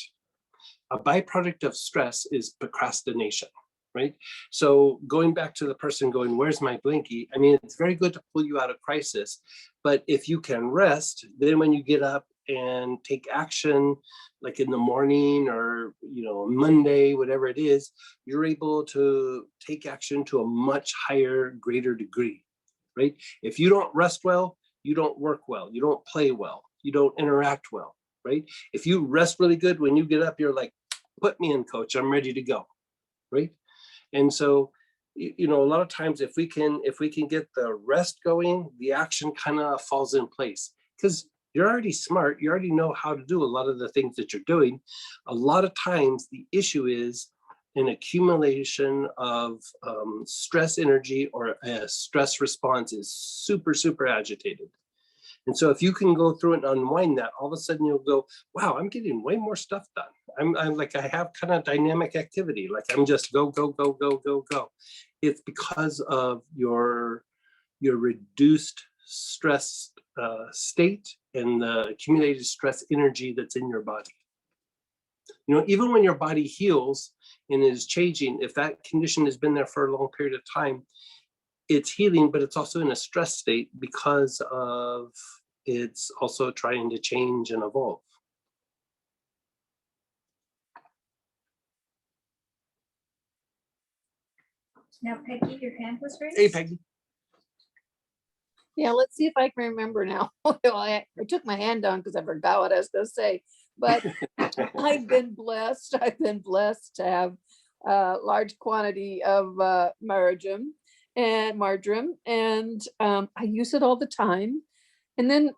S1: A byproduct of stress is procrastination, right? So going back to the person going, where's my blinky? I mean, it's very good to pull you out of crisis, but if you can rest, then when you get up and take action, like in the morning or, you know, Monday, whatever it is, you're able to take action to a much higher, greater degree, right? If you don't rest well, you don't work well, you don't play well, you don't interact well, right? If you rest really good, when you get up, you're like, put me in, coach, I'm ready to go, right? And so, you know, a lot of times if we can get the rest going, the action kind of falls in place, because you're already smart, you already know how to do a lot of the things that you're doing. A lot of times the issue is an accumulation of stress energy, or a stress response is super, super agitated. And so if you can go through and unwind that, all of a sudden you'll go, wow, I'm getting way more stuff done. I'm like, I have kind of dynamic activity. Like I'm just go, go, go, go, go, go. It's because of your reduced stress state and the accumulated stress energy that's in your body. You know, even when your body heals, and is changing, if that condition has been there for a long period of time, it's healing, but it's also in a stress state because of it's also trying to change and evolve.
S3: Now, Peggy, your hand was raised.
S1: Hey, Peggy.
S4: Yeah, let's see if I can remember now. Well, I took my hand down because I forgot what I was going to say. But I've been blessed. I've been blessed to have a large quantity of marjoram, and I use it all the time. And then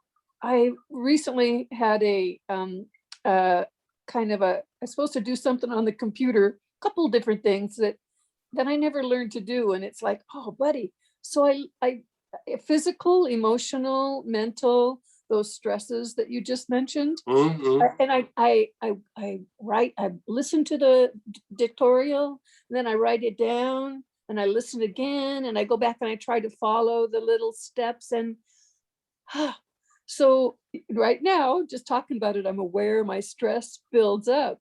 S4: I recently had a kind of a, I'm supposed to do something on the computer, a couple of different things that I never learned to do. And it's like, oh, buddy. So I physical, emotional, mental, those stresses that you just mentioned. And I write, I listen to the dictorial, and then I write it down, and I listen again, and I go back and I try to follow the little steps. And so right now, just talking about it, I'm aware my stress builds up,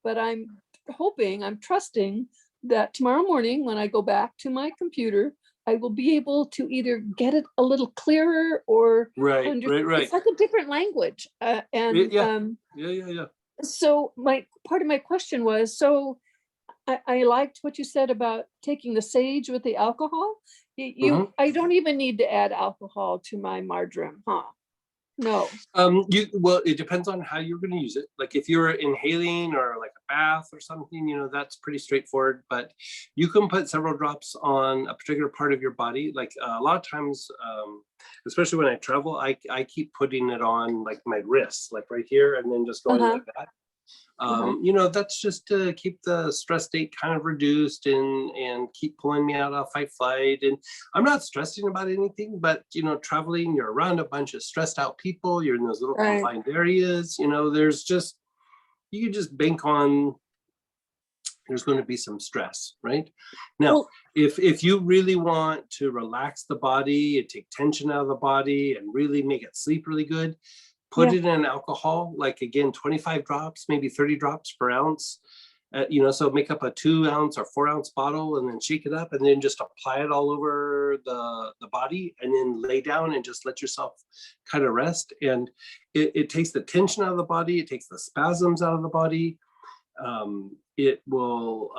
S4: but I'm hoping, I'm trusting that tomorrow morning when I go back to my computer, I will be able to either get it a little clearer or
S1: Right.
S4: It's like a different language.
S1: Yeah.
S4: So part of my question was, so I liked what you said about taking the sage with the alcohol. I don't even need to add alcohol to my marjoram, huh? No.
S1: Well, it depends on how you're going to use it. Like if you're inhaling or like a bath or something, that's pretty straightforward. But you can put several drops on a particular part of your body. Like a lot of times, especially when I travel, I keep putting it on like my wrists, like right here, and then just going like that. That's just to keep the stress state kind of reduced and keep pulling me out of fight flight. And I'm not stressing about anything, but traveling, you're around a bunch of stressed out people, you're in those little confined areas, there's just, you can just bank on there's going to be some stress, right? Now, if you really want to relax the body and take tension out of the body and really make it sleep really good, put it in alcohol, like again, 25 drops, maybe 30 drops per ounce. So make up a 2 ounce or 4 ounce bottle and then shake it up and then just apply it all over the body and then lay down and just let yourself kind of rest. And it takes the tension out of the body. It takes the spasms out of the body. It will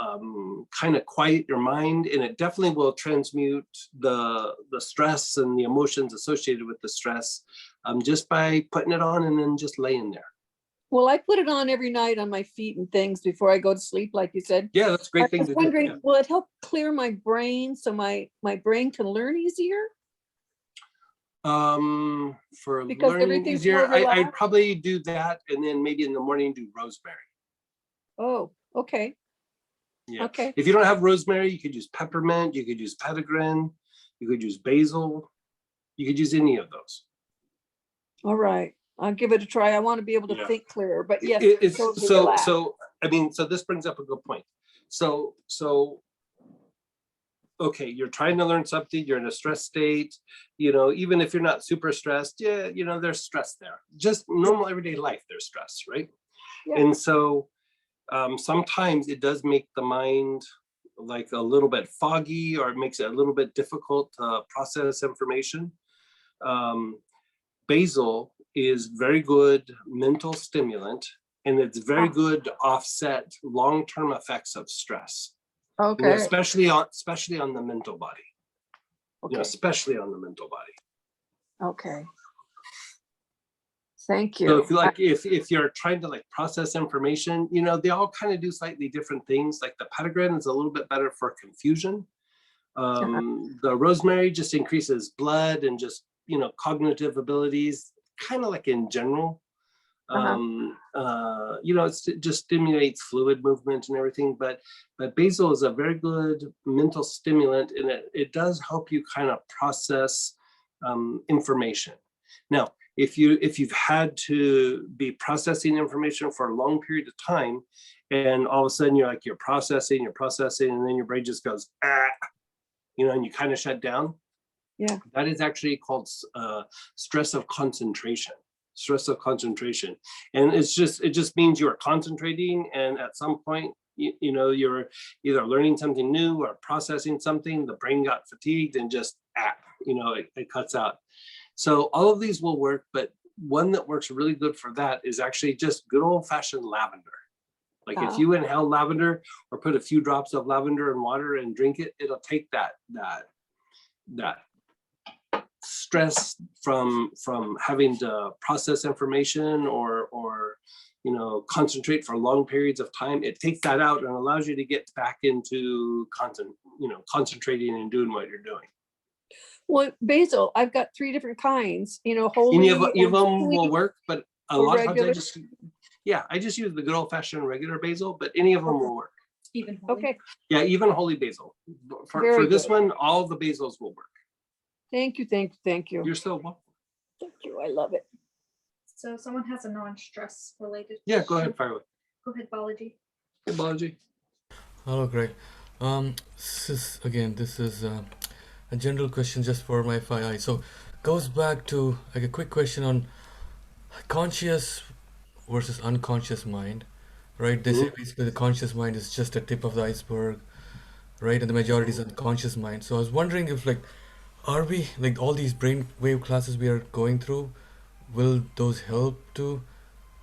S1: kind of quiet your mind, and it definitely will transmute the stress and the emotions associated with the stress just by putting it on and then just laying there.
S4: Well, I put it on every night on my feet and things before I go to sleep, like you said.
S1: Yeah, that's a great thing to do. Yeah.
S4: Will it help clear my brain so my brain can learn easier?
S1: For
S4: because
S1: learning easier, I'd probably do that, and then maybe in the morning do rosemary.
S4: Oh, okay.
S1: Yeah.
S4: Okay.
S1: If you don't have rosemary, you could use peppermint, you could use petitgrain, you could use basil, you could use any of those.
S4: All right. I'll give it a try. I want to be able to think clearer, but yes.
S1: So this brings up a good point. So okay, you're trying to learn something, you're in a stress state, even if you're not super stressed, there's stress there. Just normal everyday life, there's stress, right? Yeah. And so sometimes it does make the mind like a little bit foggy, or it makes it a little bit difficult to process information. Basil is very good mental stimulant, and it's very good to offset long-term effects of stress.
S4: Okay.
S1: Especially on the mental body. Okay. Especially on the mental body.
S4: Okay. Thank you.
S1: So if you're trying to process information, they all kind of do slightly different things. Like the petitgrain is a little bit better for confusion. The rosemary just increases blood and just cognitive abilities, kind of like in general. It just stimulates fluid movement and everything, but basil is a very good mental stimulant, and it does help you kind of process information. Now, if you've had to be processing information for a long period of time, and all of a sudden you're processing, and then your brain just goes, and you kind of shut down. Yeah, that is actually called stress of concentration. And it just means you are concentrating, and at some point you're either learning something new or processing something, the brain got fatigued and just, it cuts out. So all of these will work, but one that works really good for that is actually just good old fashioned lavender. Like if you inhale lavender or put a few drops of lavender in water and drink it, it'll take that stress from having to process information or concentrate for long periods of time. It takes that out and allows you to get back into concentrating and doing what you're doing.
S4: Well, basil, I've got 3 different kinds, holy.
S1: Any of them
S4: and
S1: will
S4: sweet.
S1: work, but a
S4: or
S1: lot of times
S4: regular?
S1: I just use the good old fashioned regular basil, but any of them will work.
S3: Even holy.
S4: Okay,
S1: Yeah, even holy basil. For
S4: Very
S1: this
S4: good.
S1: one, all the basils will work.
S4: thank you, thank you, thank you.
S1: You're still welcome.
S4: Thank you, I love it.
S3: So someone has a non-stress related.
S1: Yeah, go ahead,
S3: question.
S1: fire away.
S3: Go ahead, Balaji.
S1: Hey, Balaji.
S5: Hello, Greg. This is a general question just for my FYI. So, goes back to like a quick question on conscious versus unconscious mind, right? They say basically the conscious mind is just a tip of the iceberg, right? And the majority is unconscious mind. So I was wondering if are we like all these brain wave classes we are going through, will those help to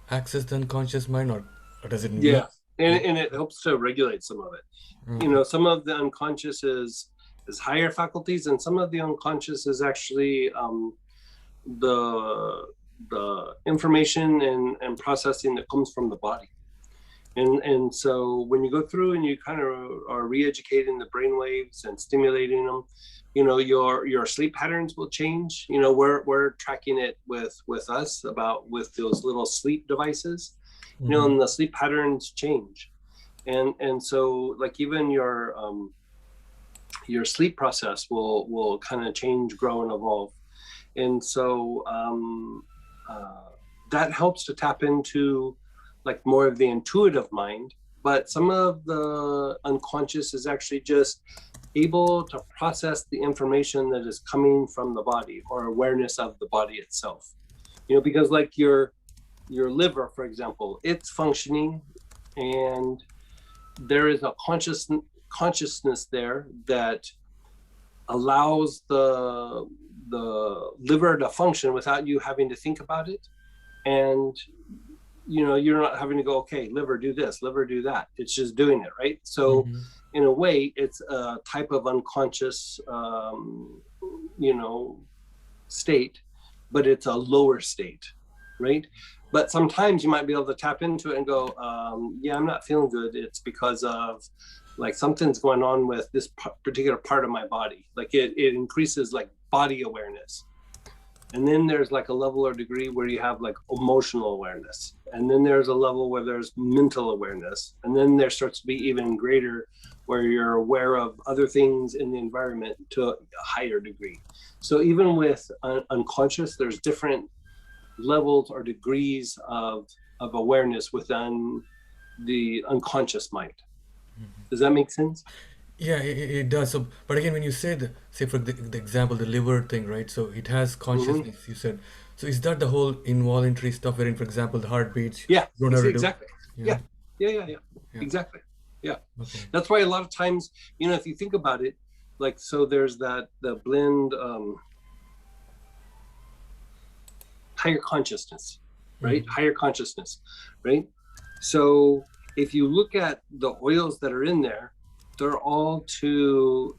S5: access the unconscious mind, or does it
S1: Yeah, and it helps to regulate some of it. Some of the unconscious is higher faculties, and some of the unconscious is actually the information and processing that comes from the body. And so when you go through and you kind of are re-educating the brain waves and stimulating them, your sleep patterns will change. We're tracking it with us with those little sleep devices, and the sleep patterns change. And so like even your sleep process will kind of change, grow, and evolve. And so that helps to tap into like more of the intuitive mind, but some of the unconscious is actually just able to process the information that is coming from the body or awareness of the body itself. Because like your liver, for example, it's functioning and there is a consciousness there that allows the liver to function without you having to think about it. And you're not having to go, okay, liver, do this, liver, do that. It's just doing it, right? So in a way, it's a type of unconscious, state, but it's a lower state, right? But sometimes you might be able to tap into it and go, yeah, I'm not feeling good. It's because of like something's going on with this particular part of my body. Like it increases like body awareness. And then there's like a level or degree where you have like emotional awareness. And then there's a level where there's mental awareness. And then there starts to be even greater where you're aware of other things in the environment to a higher degree. So even with unconscious, there's different levels or degrees of awareness within the unconscious mind. Does that make sense?
S5: Yeah, it does. So, but again, when you say for the example, the liver thing, right? So it has consciousness, you said. So is that the whole involuntary stuff wherein, for example, the heart beats?
S1: Yeah,
S5: you don't have to do?
S1: exactly.
S5: Yeah.
S1: Yeah, exactly. Yeah.
S5: Okay.
S1: That's why a lot of times, if you think about it, like, so there's the blend, higher consciousness, right? Higher consciousness, right? So if you look at the oils that are in there, they're all to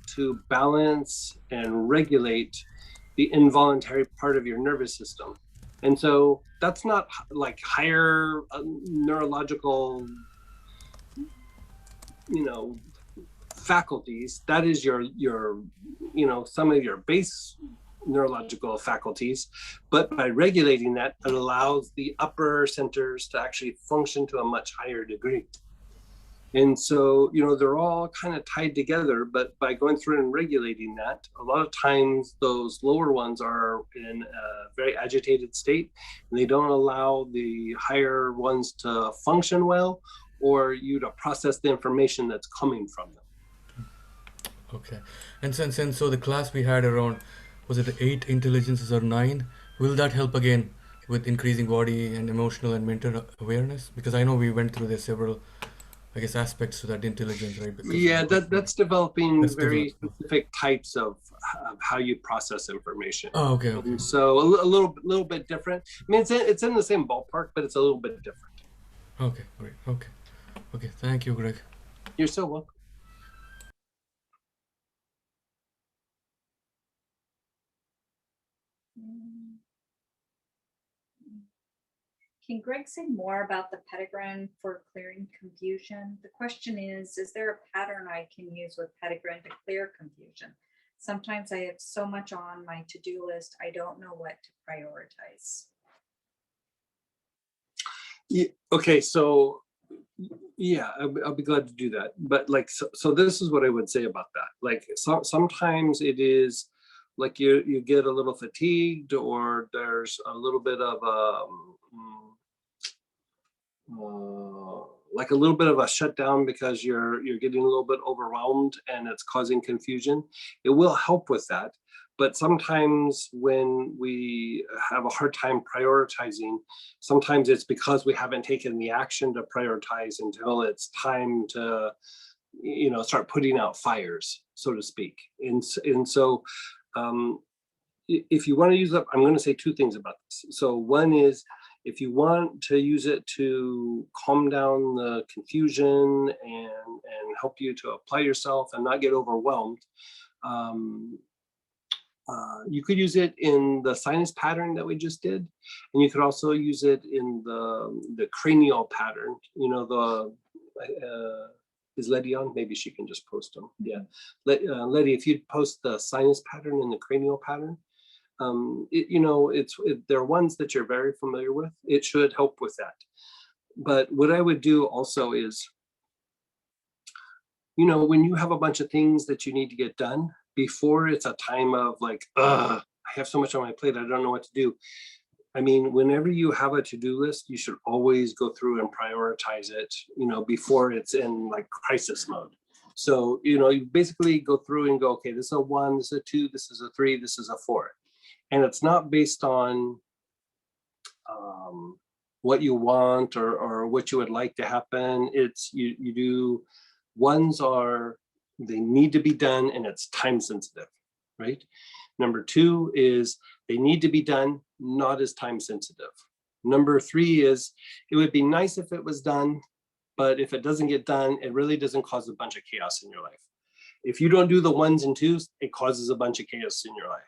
S1: balance and regulate the involuntary part of your nervous system. And so that's not like higher neurological, faculties. That is your some of your base neurological faculties, but by regulating that, it allows the upper centers to actually function to a much higher degree. And so, they're all kind of tied together, but by going through and regulating that, a lot of times those lower ones are in a very agitated state and they don't allow the higher ones to function well or you to process the information that's coming from them.
S5: Okay. And so the class we had around, was it 8 intelligences or 9? Will that help again with increasing body and emotional and mental awareness? Because I know we went through this several I guess, aspects to that intelligence, right? Because
S1: Yeah, that's developing
S5: that's
S1: very
S5: developed.
S1: specific types of how you process information.
S5: Oh, okay, okay.
S1: And so a little bit different. I mean, it's in the same ballpark, but it's a little bit different.
S5: Okay, great. Okay. Okay. Thank you, Greg.
S1: You're so welcome.
S3: Can Greg say more about the pentagram for clearing confusion? The question is there a pattern I can use with pentagram to clear confusion? Sometimes I have so much on my to-do list, I don't know what to prioritize.
S1: Yeah, okay, so yeah, I'll be glad to do that. But like, so this is what I would say about that. Like, sometimes it is like you get a little fatigued, or there's a little bit of like a little bit of a shutdown because you're getting a little bit overwhelmed and it's causing confusion. It will help with that. But sometimes when we have a hard time prioritizing, sometimes it's because we haven't taken the action to prioritize until it's time to, start putting out fires, so to speak. And so if you want to use it, I'm going to say two things about this. So one is, if you want to use it to calm down the confusion and help you to apply yourself and not get overwhelmed, you could use it in the sinus pattern that we just did, and you could also use it in the cranial pattern. Is Letty on? Maybe she can just post them. Yeah, Letty, if you'd post the sinus pattern and the cranial pattern, they're ones that you're very familiar with. It should help with that. But what I would do also is, when you have a bunch of things that you need to get done, before it's a time of like, I have so much on my plate, I don't know what to do. I mean, whenever you have a to-do list, you should always go through and prioritize it, before it's in like crisis mode. So, you basically go through and go, okay, this is a 1, this is a 2, this is a 3, this is a 4. And it's not based on what you want or what you would like to happen. It's you do, ones are, they need to be done and it's time sensitive, right? Number 2 is they need to be done, not as time sensitive. Number 3 is it would be nice if it was done, but if it doesn't get done, it really doesn't cause a bunch of chaos in your life. If you don't do the 1s and 2s, it causes a bunch of chaos in your life,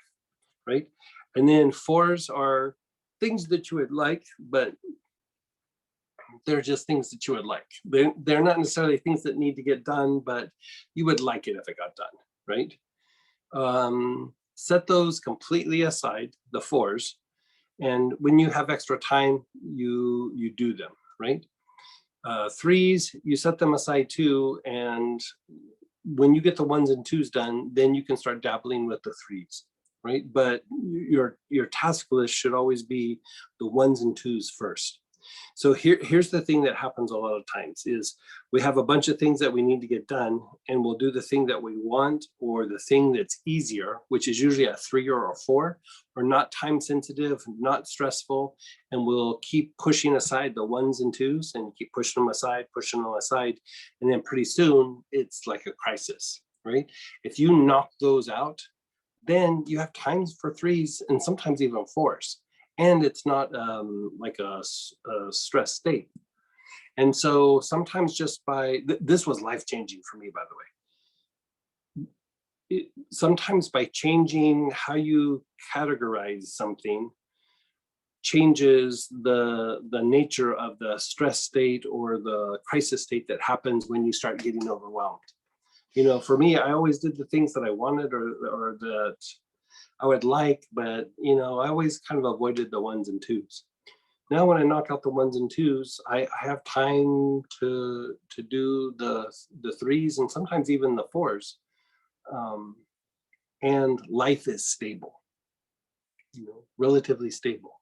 S1: right? And then 4s are things that you would like, but they're just things that you would like. They're not necessarily things that need to get done, but you would like it if it got done, right? Set those completely aside, the 4s, and when you have extra time, you do them, right? 3s, you set them aside too, and when you get the 1s and 2s done, then you can start dabbling with the 3s, right? But your task list should always be the 1s and 2s first. So here's the thing that happens a lot of times is we have a bunch of things that we need to get done, and we'll do the thing that we want or the thing that's easier, which is usually a 3 or a 4, or not time sensitive, not stressful, and we'll keep pushing aside the 1s and 2s and keep pushing them aside, and then pretty soon it's like a crisis, right? If you knock those out, then you have times for 3s and sometimes even 4s. And it's not like a stress state. And so sometimes just this was life-changing for me, by the way. Sometimes by changing how you categorize something changes the nature of the stress state or the crisis state that happens when you start getting overwhelmed. For me, I always did the things that I wanted or that I would like, but I always kind of avoided the 1s and 2s. Now, when I knock out the 1s and 2s, I have time to do the 3s and sometimes even the 4s, and life is stable, relatively stable.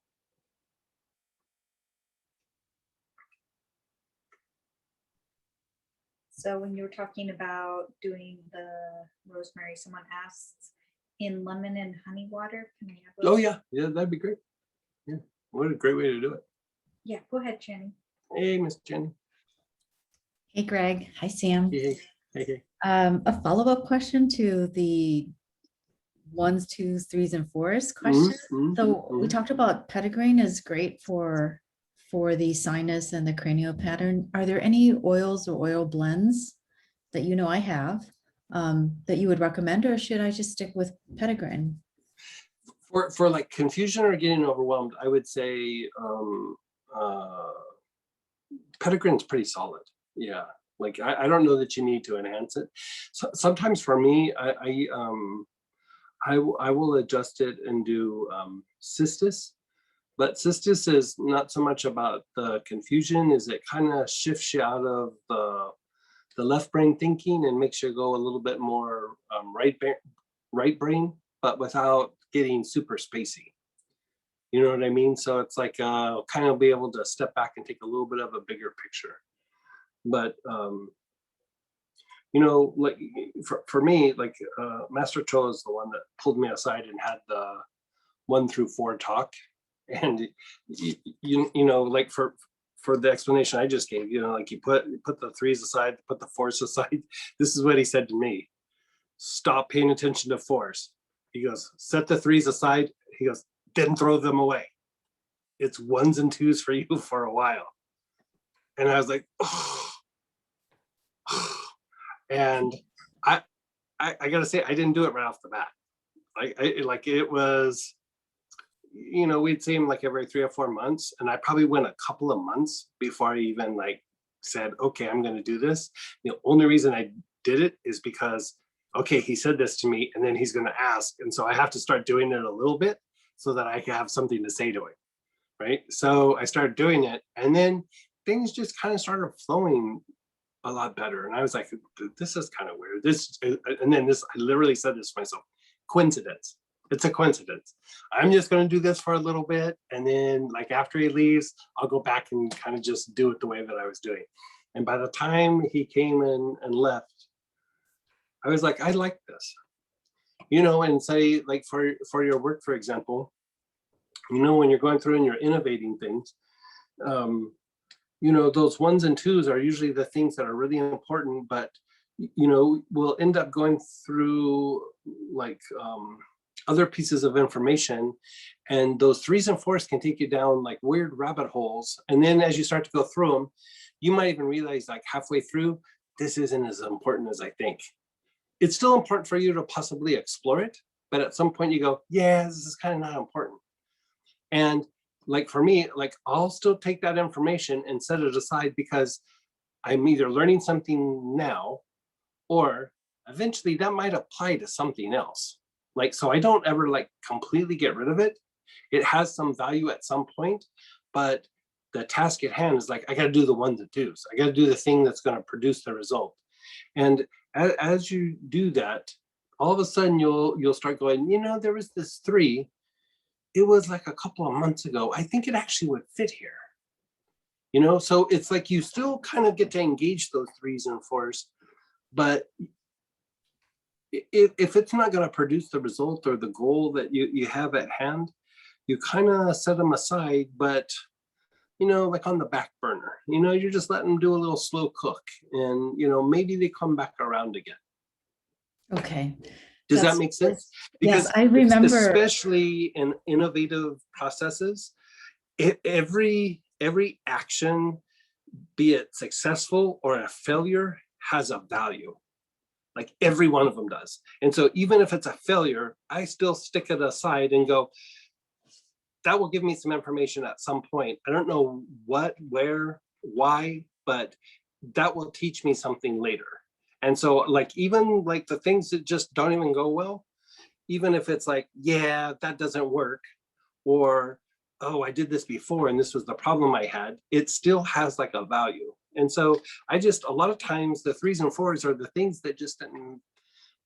S3: So when you were talking about doing the rosemary, someone asks, in lemon and honey water, can I have those?
S1: Oh yeah, that'd be great. Yeah, what a great way to do it.
S3: Yeah, go ahead, Jenny.
S1: Hey, Miss Jenny.
S6: Hey Greg, hi Sam.
S1: Hey, hey, hey.
S6: A follow-up question to the ones, twos, threes, and fours
S1: Mhm,
S6: question.
S1: mhm,
S6: So we
S1: mhm.
S6: talked about petitgrain is great for the sinus and the cranial pattern. Are there any oils or oil blends that you know I have that you would recommend, or should I just stick with petitgrain?
S1: For like confusion or getting overwhelmed, I would say Petitgrain's pretty solid. Yeah, like I don't know that you need to enhance it. So, sometimes for me, I will adjust it and do cystis. But cystis is not so much about the confusion, is it kind of shifts you out of the left brain thinking and makes you go a little bit more right brain, but without getting super spacey. You know what I mean? So it's like kind of be able to step back and take a little bit of a bigger picture. But you know, like for me, like Master Cho is the one that pulled me aside and had the 1 through 4 talk, and you know, like for the explanation I just gave, you know, like you put the 3s aside, put the 4s aside. This is what he said to me: stop paying attention to 4s. He goes, set the 3s aside. He goes, then throw them away. It's 1s and 2s for you for a while. And I was like, oh. And I gotta say, I didn't do it right off the bat. Like it was, you know, we'd see him like every 3 or 4 months, and I probably went a couple of months before I even like said, okay, I'm gonna do this. The only reason I did it is because, okay, he said this to me, and then he's gonna ask, and so I have to start doing it a little bit so that I can have something to say to him, right? So I started doing it, and then things just kind of started flowing a lot better. And I was like, this is kind of weird. And then I literally said this to myself: coincidence. It's a coincidence. I'm just going to do this for a little bit. And then, like, after he leaves, I'll go back and kind of just do it the way that I was doing. And by the time he came in and left, I was like, I like this, you know, and say, like, for your work, for example, you know, when you're going through and you're innovating things, you know, those 1s and 2s are usually the things that are really important, but, you know, we'll end up going through like other pieces of information, and those 3s and 4s can take you down like weird rabbit holes. And then as you start to go through them, you might even realize like halfway through, this isn't as important as I think. It's still important for you to possibly explore it, but at some point you go, yeah, this is kind of not important. And like for me, like I'll still take that information and set it aside, because I'm either learning something now, or eventually that might apply to something else. Like, so I don't ever like completely get rid of it. It has some value at some point, but the task at hand is like, I got to do the 1s and 2s. I got to do the thing that's going to produce the result. And as you do that, all of a sudden you'll start going, you know, there was this 3. It was like a couple of months ago. I think it actually would fit here. You know, so it's like you still kind of get to engage those 3s and 4s, but if it's not going to produce the result or the goal that you have at hand, you kind of set them aside, but, you know, like on the back burner, you know, you're just letting them do a little slow cook, and, you know, maybe they come back around again.
S6: Okay.
S1: Does that
S6: That's-
S1: make sense?
S6: Yes,
S1: Because
S6: I remember.
S1: especially in innovative processes, every action, be it successful or a failure, has a value. Like every one of them does. And so even if it's a failure, I still stick it aside and go, that will give me some information at some point. I don't know what, where, why, but that will teach me something later. And so like, even like the things that just don't even go well, even if it's like, yeah, that doesn't work, or, oh, I did this before and this was the problem I had, it still has like a value. And so I just, a lot of times the 3s and 4s are the things that just didn't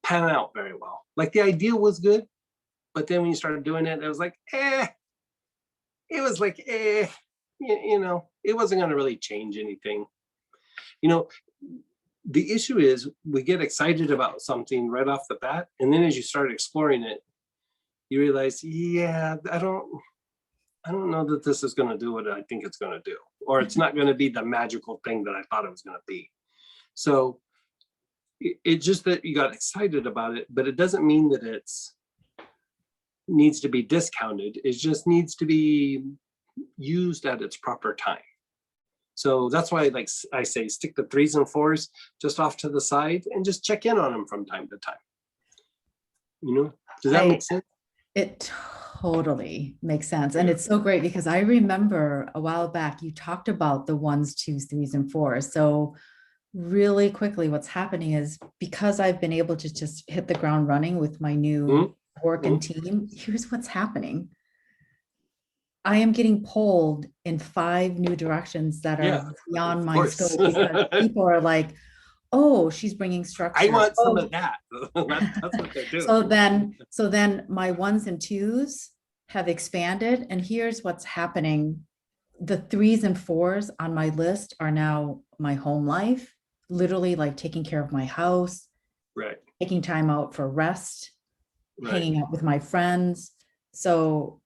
S1: pan out very well. Like the idea was good, but then when you started doing it, it was like, it was like, you know, it wasn't going to really change anything. You know, the issue is we get excited about something right off the bat, and then as you start exploring it, you realize, yeah, I don't know that this is going to do what I think it's going to do, or it's not going to be the magical thing that I thought it was going to be. So it's just that you got excited about it, but it doesn't mean that it's needs to be discounted. It just needs to be used at its proper time. So that's why, like I say, stick the 3s and 4s just off to the side and just check in on them from time to time. You know, does that make sense?
S6: It totally makes sense. And it's so great because I remember a while back, you talked about the 1s, 2s, 3s, and 4s. So really quickly, what's happening is because I've been able to just hit the ground running with my new work and team, here's what's happening. I am getting pulled in 5 new directions that are beyond my scope because people are like, oh, she's bringing structure.
S1: I want some of that. That's what they're doing.
S6: So then my 1s and 2s have expanded, and here's what's happening. The 3s and 4s on my list are now my home life, literally like taking care of my house,
S1: right,
S6: taking time out for rest, hanging out with my friends. So,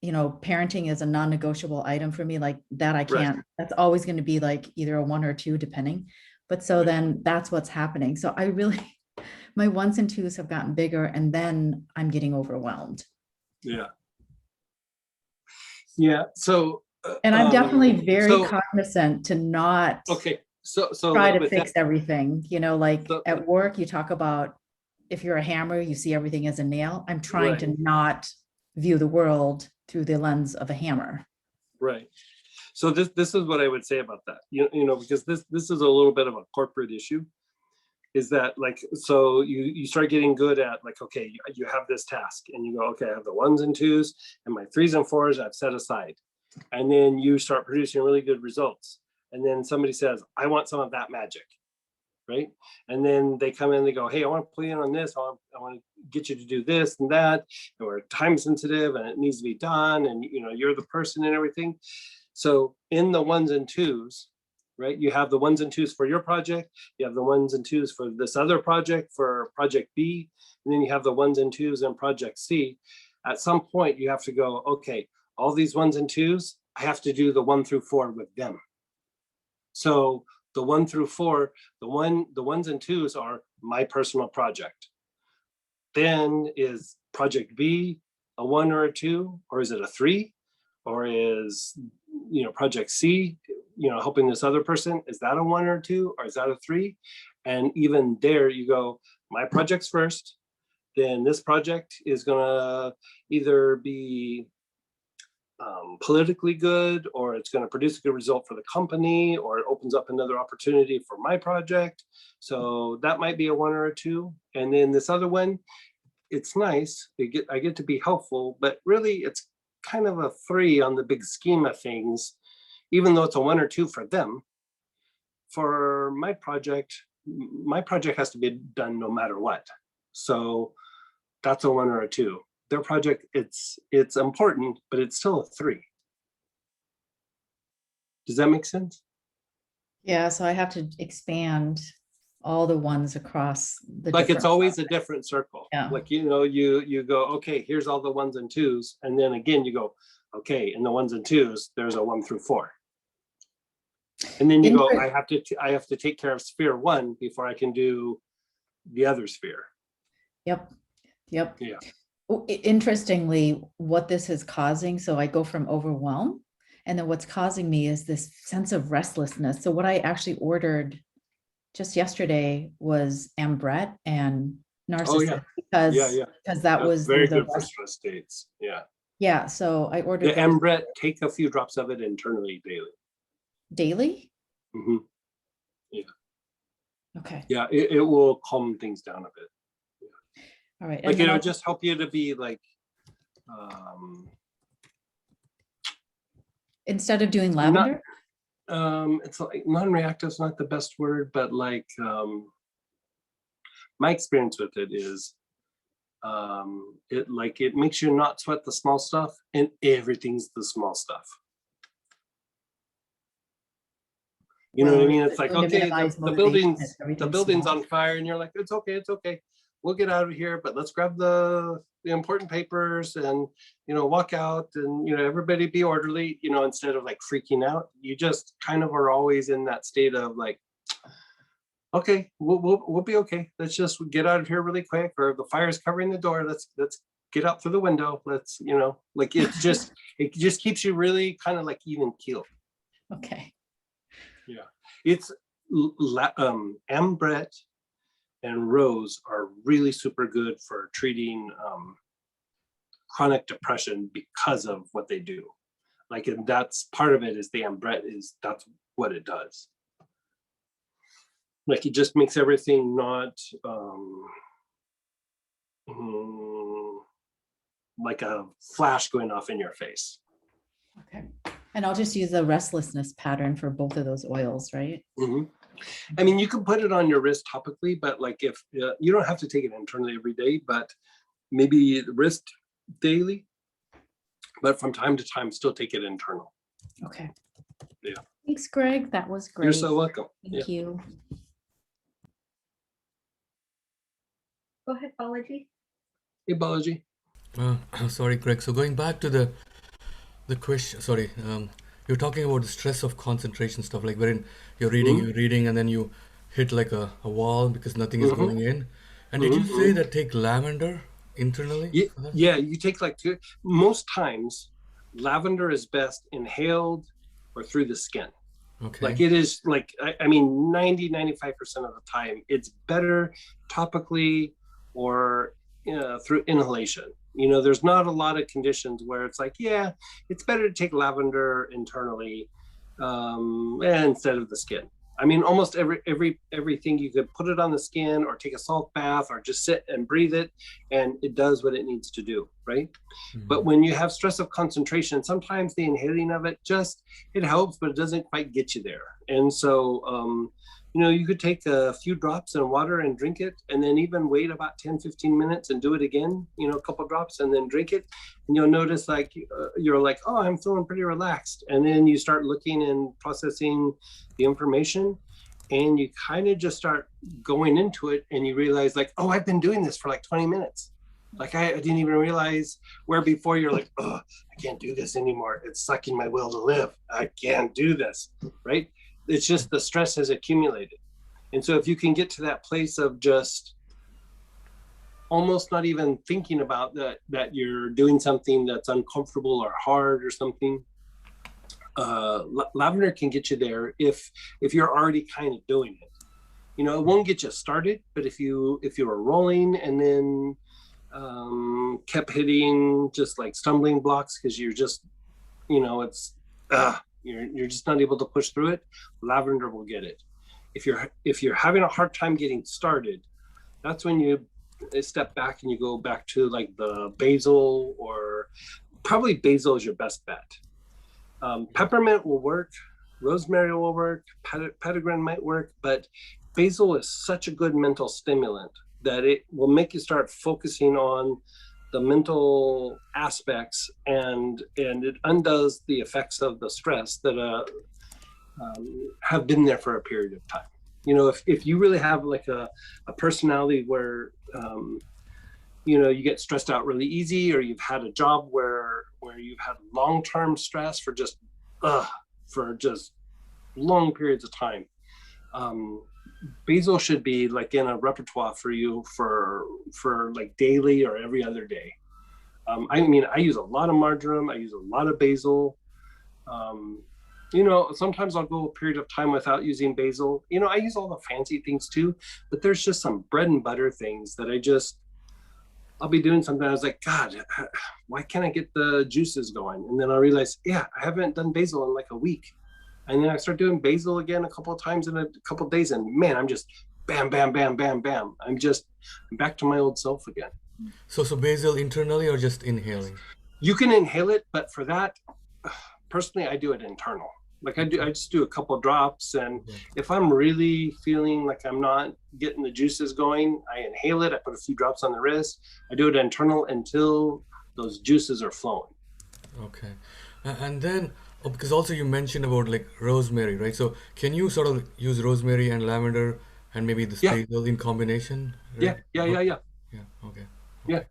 S6: you know, parenting is a non-negotiable item for me, like that I can't, that's always going to be like either a 1 or 2 depending. But so then that's what's happening. So I really, my 1s and 2s have gotten bigger, and then I'm getting overwhelmed.
S1: Yeah. Yeah. So,
S6: and I'm definitely very cognizant to not try to fix everything, you know, like at work, you talk about if you're a hammer, you see everything as a nail. I'm trying to not view the world through the lens of a hammer.
S1: Right. So this is what I would say about that, you know, because this is a little bit of a corporate issue, is that like, so you start getting good at like, okay, you have this task and you go, okay, I have the 1s and 2s and my 3s and 4s I've set aside. And then you start producing really good results. And then somebody says, I want some of that magic, right? And then they come in and they go, hey, I want to play in on this. I want to get you to do this and that. And we're time sensitive and it needs to be done. And, you know, you're the person and everything. So in the 1s and 2s, right, you have the 1s and 2s for your project, you have the 1s and 2s for this other project, for project B, and then you have the 1s and 2s in project C. At some point, you have to go, okay, all these 1s and 2s, I have to do the 1 through 4 with them. So the 1 through 4, the 1s and 2s are my personal project. Then is project B a 1 or a 2, or is it a 3? Or is, you know, project C, you know, helping this other person, is that a 1 or 2, or is that a 3? And even there you go, my project's first, then this project is gonna either be politically good, or it's gonna produce a good result for the company, or it opens up another opportunity for my project. So that might be a 1 or a 2. And then this other one, it's nice, I get to be helpful, but really it's kind of a 3 on the big scheme of things, even though it's a 1 or 2 for them. For my project has to be done no matter what. So that's a 1 or a 2. Their project, it's important, but it's still a 3. Does that make sense?
S6: Yeah, so I have to expand all the 1s across the
S1: like it's always a different circle.
S6: Yeah.
S1: Like, you know, you go, okay, here's all the 1s and 2s, and then again you go, okay, in the 1s and 2s there's a 1 through 4, and then you go, I have to take care of sphere 1 before I can do the other sphere.
S6: Yep. Yeah.
S4: Interestingly, what this is causing, so I go from overwhelm, and then what's causing me is this sense of restlessness. So what I actually ordered just yesterday was ambrette and narcissist, because that was
S1: very good for stress states.
S4: Yeah, so I ordered
S1: the ambrette. Take a few drops of it internally daily. Mm-hmm. Yeah.
S4: Okay.
S1: Yeah, it will calm things down a bit.
S6: All right.
S1: Like it'll just help you to be like,
S6: instead of doing lavender.
S1: It's like non-reactive is not the best word, but like my experience with it is it makes you not sweat the small stuff, and everything's the small stuff. You know what I mean? It's like, okay, the building's on fire, and you're like, it's okay. We'll get out of here, but let's grab the important papers and, you know, walk out, and, you know, everybody be orderly, you know, instead of like freaking out. You just kind of are always in that state of like, okay, we'll be okay. Let's just get out of here really quick, or the fire's covering the door. Let's get out through the window. Let's, like it just keeps you really kind of like even keel.
S6: Okay.
S1: Yeah, it's Ambret and Rose are really super good for treating chronic depression because of what they do. Like, and that's part of it is the Ambret that's what it does. Like, it just makes everything not like a flash going off in your face.
S6: Okay. And I'll just use the restlessness pattern for both of those oils, right?
S1: Mm-hmm. I mean, you can put it on your wrist topically, but like if you don't have to take it internally every day, but maybe the wrist daily, but from time to time, still take it internal.
S6: Okay.
S1: Yeah.
S6: Thanks, Greg. That was great.
S1: You're so welcome.
S6: Thank you.
S3: Go ahead, Balaji.
S1: Hey, Balaji.
S5: Sorry, Greg. So going back to the question, sorry, you're talking about the stress of concentration stuff, like wherein you're reading, and then you hit like a wall because nothing is going in. And did you say that take lavender internally?
S1: Yeah, you take like most times, lavender is best inhaled or through the skin.
S5: Okay.
S1: Like it is like, I mean, 90-95% of the time, it's better topically or through inhalation. There's not a lot of conditions where it's like, yeah, it's better to take lavender internally instead of the skin. I mean, almost everything you could put it on the skin or take a salt bath or just sit and breathe it, and it does what it needs to do, right?
S5: Mm-hmm.
S1: But when you have stress of concentration, sometimes the inhaling of it it helps, but it doesn't quite get you there. And so, you could take a few drops in water and drink it, and then even wait about 10-15 minutes and do it again, a couple drops, and then drink it. And you'll notice like, you're like, oh, I'm feeling pretty relaxed. And then you start looking and processing the information, and you kind of just start going into it, and you realize like, oh, I've been doing this for like 20 minutes. Like I didn't even realize, where before you're like, oh, I can't do this anymore. It's sucking my will to live. I can't do this, right? It's just the stress has accumulated. And so if you can get to that place of just almost not even thinking about that you're doing something that's uncomfortable or hard or something, lavender can get you there if you're already kind of doing it. It won't get you started, but if you were rolling and then kept hitting just like stumbling blocks because you're just, it's you're just not able to push through it, lavender will get it. If you're having a hard time getting started, that's when you step back and you go back to like the basil, or probably basil is your best bet. Peppermint will work, rosemary will work, petitgrain might work, but basil is such a good mental stimulant that it will make you start focusing on the mental aspects, and it undoes the effects of the stress that have been there for a period of time. If you really have like a personality where you get stressed out really easy, or you've had a job where you've had long-term stress for just long periods of time, basil should be like in a repertoire for you for like daily or every other day. I mean, I use a lot of marjoram, I use a lot of basil. Sometimes I'll go a period of time without using basil. I use all the fancy things too, but there's just some bread and butter things that I'll be doing something. I was like, God, why can't I get the juices going? And then I realized, yeah, I haven't done basil in like a week. And then I start doing basil again a couple of times in a couple of days, and man, I'm just bam, bam, bam, bam, bam. I'm back to my old self again.
S5: So basil internally or just inhaling?
S1: You can inhale it, but for that, personally, I do it internal. Like I just do a couple of drops, and if I'm really feeling like I'm not getting the juices going, I inhale it. I put a few drops on the wrist. I do it internal until those juices are flowing.
S5: Okay, and then because also you mentioned about like rosemary, right? So can you sort of use rosemary and lavender and maybe the basil in combination? Right?
S1: Yeah.
S5: Yeah. Okay.
S1: Yeah.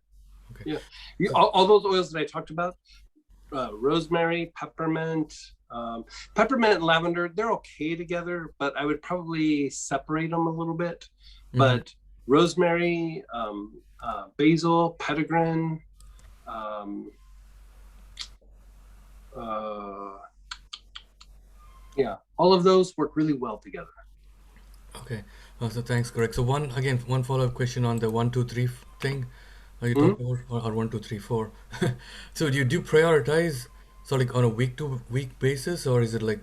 S5: Okay.
S1: Yeah. All those oils that I talked about, rosemary, peppermint. Peppermint and lavender, they're okay together, but I would probably separate them a little bit. But rosemary, basil, petitgrain, yeah, all of those work really well together.
S5: Okay. So thanks, Greg. So one follow-up question on the 1, 2, 3 thing you talked about, or 1, 2, 3, 4. So do you prioritize, so like on a week-to-week basis, or is it like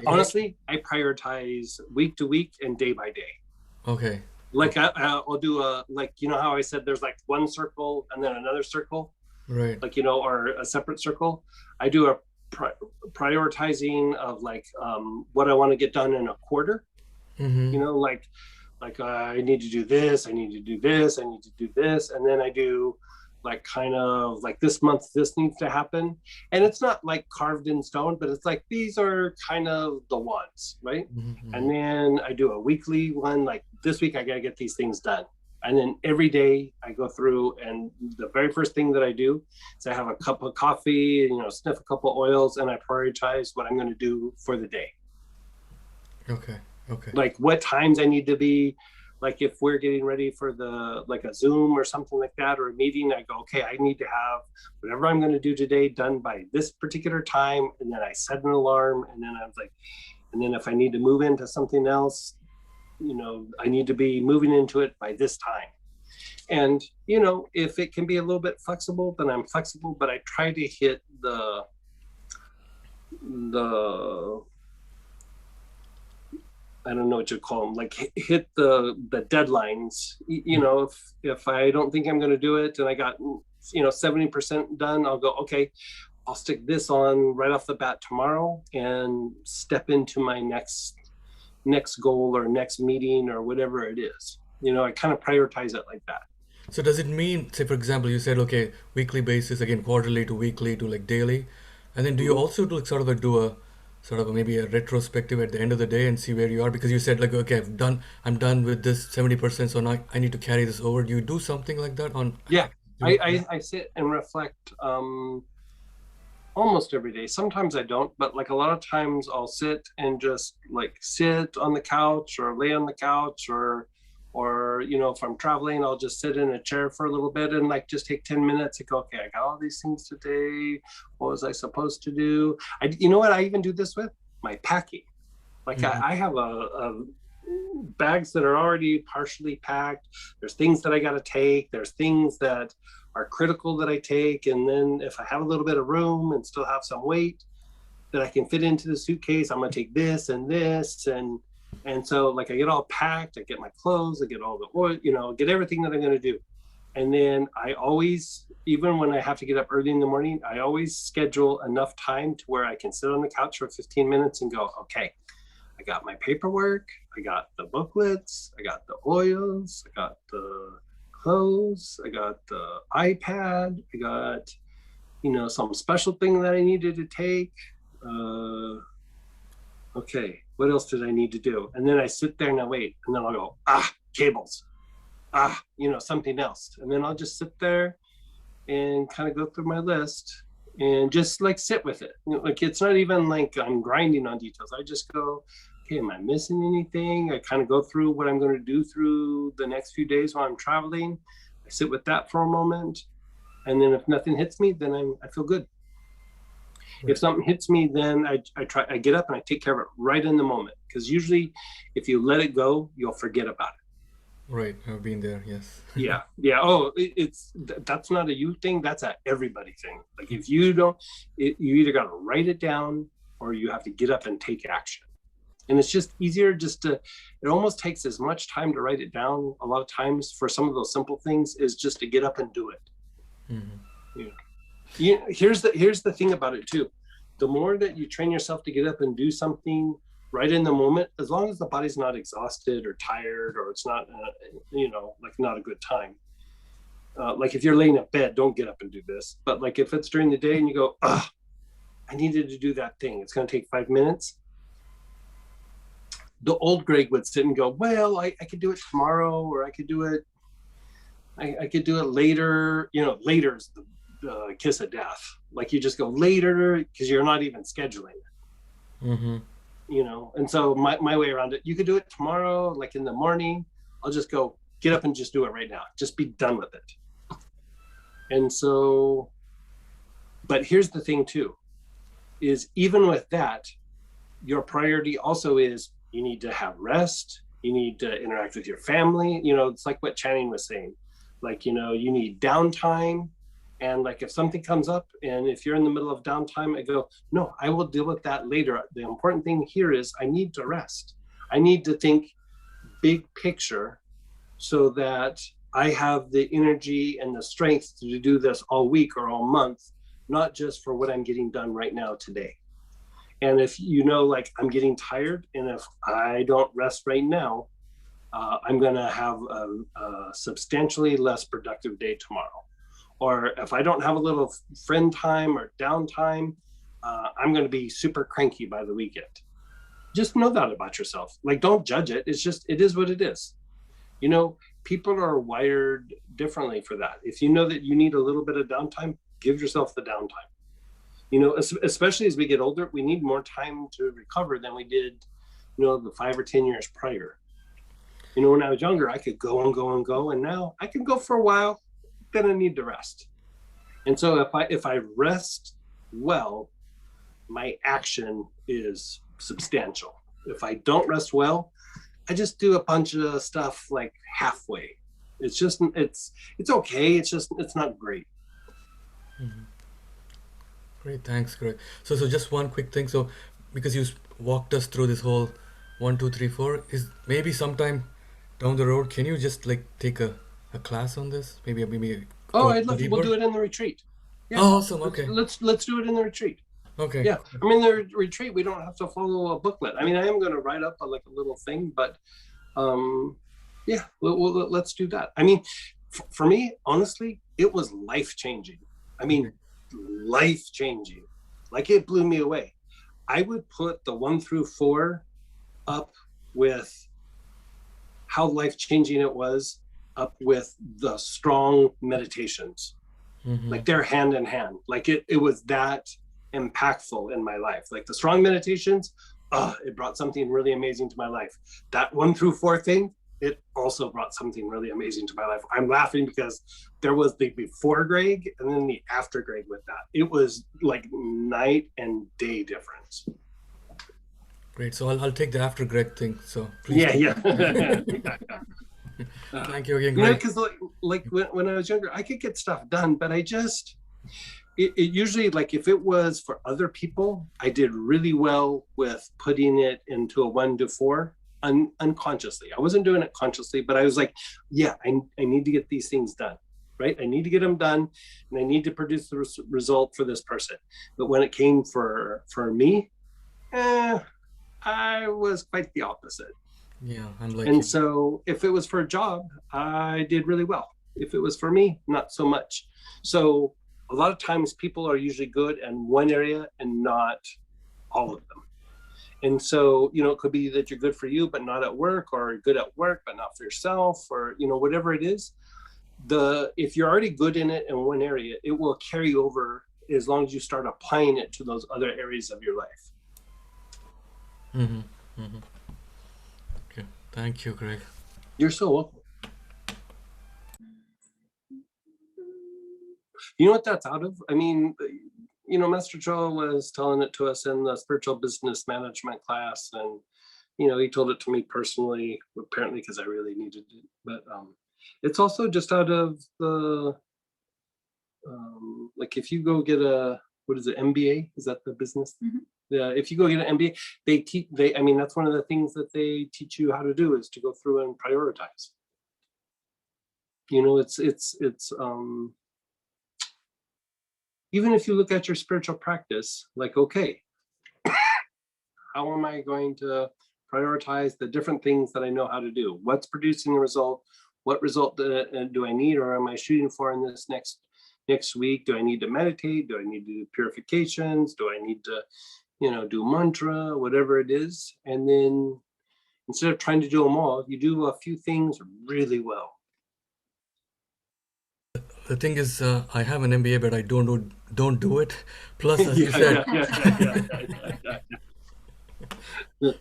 S1: Honestly, I prioritize week to week and day by day.
S5: Okay.
S1: Like I'll do like, you know how I said there's like one circle and then another circle,
S5: Right.
S1: like, you know, or a separate circle. I do a prioritizing of like what I want to get done in a quarter. You know, like I need to do this, I need to do this, I need to do this, and then I do like kind of like this month this needs to happen, and it's not like carved in stone, but it's like these are kind of the ones, right? And then I do a weekly one, like this week I gotta get these things done, and then every day I go through, and the very first thing that I do is I have a cup of coffee, you know, sniff a couple oils, and I prioritize what I'm going to do for the day.
S5: Okay. Okay.
S1: Like what times I need to be, like if we're getting ready for the, like a Zoom or something like that, or a meeting, I go, okay, I need to have whatever I'm going to do today done by this particular time. And then I set an alarm, and then I was like, and then if I need to move into something else, you know, I need to be moving into it by this time. And, you know, if it can be a little bit flexible, then I'm flexible, but I try to hit the I don't know what you call them, like hit the deadlines. You know, if I don't think I'm going to do it and I got, you know, 70% done, I'll go, okay, I'll stick this on right off the bat tomorrow and step into my next goal or next meeting or whatever it is. You know, I kind of prioritize it like that.
S5: So does it mean, say for example, you said, okay, weekly basis, again, quarterly to weekly to like daily, and then do you also do like sort of maybe a retrospective at the end of the day and see where you are? Because you said like, okay, I'm done with this 70%, so now I need to carry this over. Do you do something like that on?
S1: Yeah, I sit and reflect almost every day. Sometimes I don't, but like a lot of times I'll sit and just like sit on the couch or lay on the couch, or you know, if I'm traveling, I'll just sit in a chair for a little bit and like just take 10 minutes and go, okay, I got all these things today. What was I supposed to do? You know what I even do this with? My packing. Like I have a bags that are already partially packed. There's things that I got to take. There's things that are critical that I take. And then if I have a little bit of room and still have some weight that I can fit into the suitcase, I'm going to take this and this. And so like I get all packed, I get my clothes, I get all the oil, you know, get everything that I'm going to do. And then I always, even when I have to get up early in the morning, I always schedule enough time to where I can sit on the couch for 15 minutes and go, okay, I got my paperwork, I got the booklets, I got the oils, I got the clothes, I got the iPad, I got, you know, some special thing that I needed to take. Okay, what else did I need to do? And then I sit there and I wait, and then I'll go, cables, you know, something else. And then I'll just sit there and kind of go through my list and just like sit with it. You know, like it's not even like I'm grinding on details. I just go, okay, am I missing anything? I kind of go through what I'm going to do through the next few days while I'm traveling. I sit with that for a moment. And then if nothing hits me, then I feel good. If something hits me, then I get up and I take care of it right in the moment. Because usually if you let it go, you'll forget about it.
S5: Right, I've been there, yes.
S1: Yeah. Oh, that's not a you thing, that's a everybody thing. Like if you don't, you either got to write it down or you have to get up and take action. And it's just easier it almost takes as much time to write it down a lot of times for some of those simple things is just to get up and do it. Yeah. Here's the thing about it too. The more that you train yourself to get up and do something right in the moment, as long as the body's not exhausted or tired or it's not, you know, like not a good time. Like if you're laying in bed, don't get up and do this. But like if it's during the day and you go, I needed to do that thing. It's going to take 5 minutes. The old Greg would sit and go, well, I could do it tomorrow, or I could do it. I could do it later. You know, later is the kiss of death. Like you just go later because you're not even scheduling it.
S5: Mm-hmm.
S1: You know, and so my way around it, you could do it tomorrow, like in the morning. I'll just go get up and just do it right now. Just be done with it. And so, but here's the thing too, is even with that, your priority also is you need to have rest. You need to interact with your family. You know, it's like what Channing was saying, like, you know, you need downtime. And like if something comes up and if you're in the middle of downtime, I go, no, I will deal with that later. The important thing here is I need to rest. I need to think big picture so that I have the energy and the strength to do this all week or all month, not just for what I'm getting done right now today. And if you know, like I'm getting tired and if I don't rest right now, I'm gonna have a substantially less productive day tomorrow. Or if I don't have a little friend time or downtime, I'm going to be super cranky by the weekend. Just know that about yourself. Like, don't judge it. It's just, it is what it is. You know, people are wired differently for that. If you know that you need a little bit of downtime, give yourself the downtime. You know, especially as we get older, we need more time to recover than we did, you know, the 5 or 10 years prior. You know, when I was younger, I could go and go and go. And now I can go for a while, then I need to rest. And so if I rest well, my action is substantial. If I don't rest well, I just do a bunch of stuff like halfway. It's just, it's okay. It's just, it's not great.
S5: Mm-hmm. Great, thanks, Greg. So just one quick thing. So because you walked us through this whole 1, 2, 3, 4, is maybe sometime down the road, can you just like take a class on this? Maybe
S1: Oh,
S5: go
S1: I'd love to.
S5: deeper?
S1: We'll do it in the retreat. Yeah.
S5: Oh, awesome. Okay.
S1: Let's do it in the retreat.
S5: Okay.
S1: Yeah. I mean, the retreat, we don't have to follow a booklet. I mean, I am going to write up like a little thing, but yeah, let's do that. I mean, for me, honestly, it was life-changing. I mean, life-changing. Like it blew me away. I would put the 1 through 4 up with how life-changing it was, up with the strong meditations.
S5: Mm-hmm.
S1: Like they're hand in hand. Like it was that impactful in my life. Like the strong meditations, it brought something really amazing to my life. That 1 through 4 thing, it also brought something really amazing to my life. I'm laughing because there was the before Greg and then the after Greg with that. It was like night and day difference.
S5: Great. So I'll take the after Greg thing. So please.
S1: Yeah.
S5: Thank you again,
S1: You know,
S5: Greg.
S1: because like when I was younger, I could get stuff done, but I just, it usually, like if it was for other people, I did really well with putting it into a 1 to 4 unconsciously. I wasn't doing it consciously, but I was like, yeah, I need to get these things done, right? I need to get them done and I need to produce the result for this person. But when it came for me, I was quite the opposite.
S5: Yeah, I'm like
S1: And
S5: you.
S1: so if it was for a job, I did really well. If it was for me, not so much. So a lot of times people are usually good in one area and not all of them. And so, you know, it could be that you're good for you, but not at work, or good at work, but not for yourself, or, you know, whatever it is. If you're already good in it in one area, it will carry over as long as you start applying it to those other areas of your life.
S5: Mm-hmm. Mm-hmm. Okay. Thank you, Greg.
S1: You're so welcome. You know what that's out of? I mean, you know, Master Cho was telling it to us in the spiritual business management class, and you know, he told it to me personally, apparently because I really needed it. But it's also just out of the like if you go get a, what is it, MBA? Is that the business?
S3: Mhm.
S1: Yeah, if you go get an MBA, I mean, that's one of the things that they teach you how to do is to go through and prioritize. You know, it's even if you look at your spiritual practice, like, okay, how am I going to prioritize the different things that I know how to do? What's producing the result? What result do I need, or am I shooting for in this next week? Do I need to meditate? Do I need to do purifications? Do I need to, you know, do mantra, whatever it is? And then instead of trying to do them all, you do a few things really well.
S5: the thing is, I have an MBA, but I don't do it. Plus, as you
S1: Yeah,
S5: said,
S1: yeah.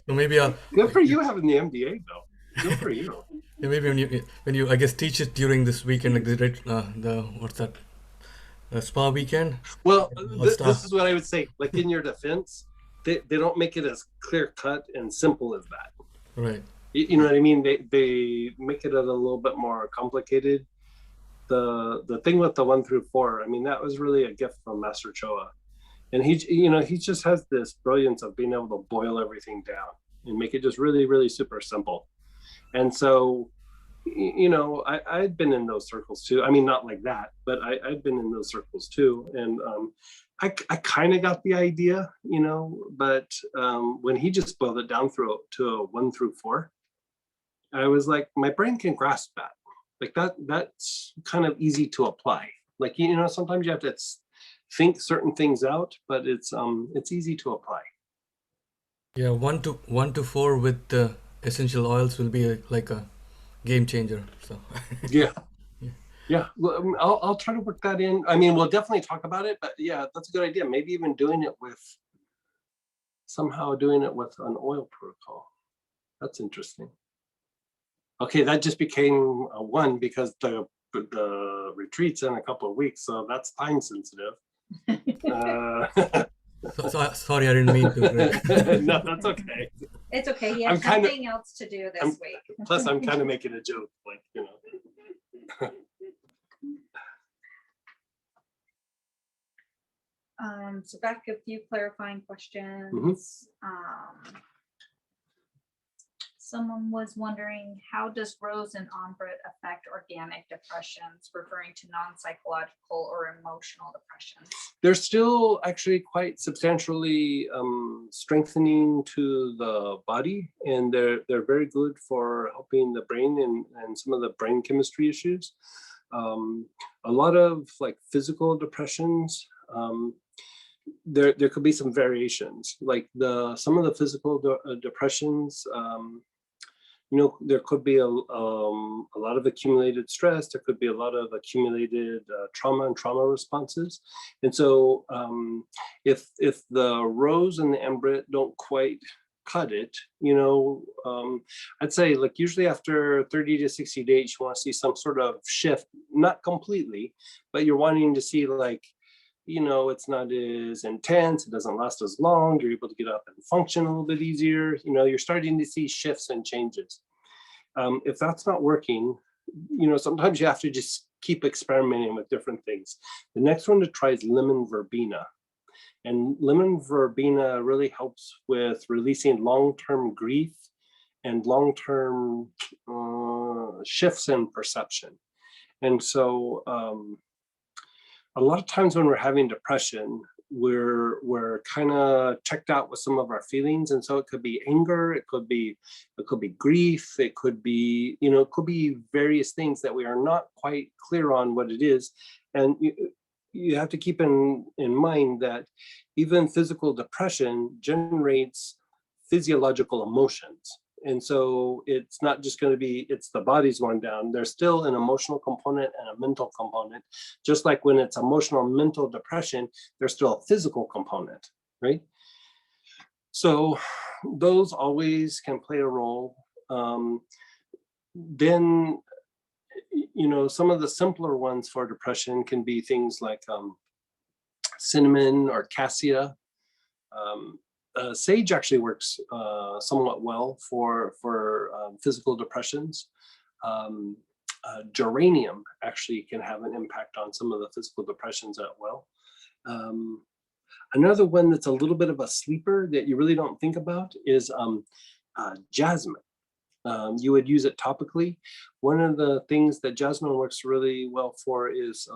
S5: so maybe
S1: Good for you having the MDA though. Good for you.
S5: yeah, maybe when you I guess teach it during this weekend, like the what's that, the spa weekend.
S1: Well,
S5: I'll
S1: this
S5: start.
S1: is what I would say. Like in your defense, they don't make it as clear cut and simple as that.
S5: Right.
S1: You know what I mean? They make it a little bit more complicated. The thing with the 1 through 4, I mean, that was really a gift from Master Choa. And he just has this brilliance of being able to boil everything down and make it just really, really super simple. And so, I'd been in those circles too. I mean, not like that, but I'd been in those circles too. And I kind of got the idea, but when he just boiled it down to a 1 through 4, I was like, my brain can grasp that. Like that's kind of easy to apply. Like, sometimes you have to think certain things out, but it's easy to apply.
S5: Yeah, 1 to 4 with the essential oils will be like a game changer. So
S1: Yeah. Yeah. Well, I'll try to work that in. I mean, we'll definitely talk about it, but yeah, that's a good idea. Maybe even somehow doing it with an oil protocol. That's interesting. Okay, that just became a 1 because the retreat's in a couple of weeks, so that's time sensitive.
S5: sorry, I didn't mean to. Greg.
S1: No, that's okay.
S3: It's okay. He
S1: I'm
S3: has
S1: kinda-
S3: something else to do this week.
S1: Plus, I'm kind of making a joke, like,
S3: So back a few clarifying questions. Someone was wondering, how does rose and ombre affect organic depressions, referring to non-psychological or emotional depressions?
S1: They're still actually quite substantially strengthening to the body, and they're very good for helping the brain and some of the brain chemistry issues. A lot of like physical depressions, there could be some variations. Like some of the physical depressions, there could be a lot of accumulated stress. There could be a lot of accumulated trauma and trauma responses. And so if the rose and the ambre don't quite cut it, I'd say like usually after 30 to 60 days, you want to see some sort of shift, not completely, but you're wanting to see like, it's not as intense, it doesn't last as long, you're able to get up and function a little bit easier, you're starting to see shifts and changes. If that's not working, sometimes you have to just keep experimenting with different things. The next one to try is lemon verbena. And lemon verbena really helps with releasing long-term grief and long-term shifts in perception. And so, a lot of times when we're having depression, we're kind of checked out with some of our feelings, and so it could be anger, it could be grief, it could be various things that we are not quite clear on what it is. And you have to keep in mind that even physical depression generates physiological emotions. And so it's not just going to be, it's the body's going down. There's still an emotional component and a mental component. Just like when it's emotional and mental depression, there's still a physical component, right? So those always can play a role. Then, some of the simpler ones for depression can be things like cinnamon or cassia. Sage actually works somewhat well for physical depressions. Geranium actually can have an impact on some of the physical depressions as well. Another one that's a little bit of a sleeper that you really don't think about is jasmine. You would use it topically. One of the things that jasmine works really well for is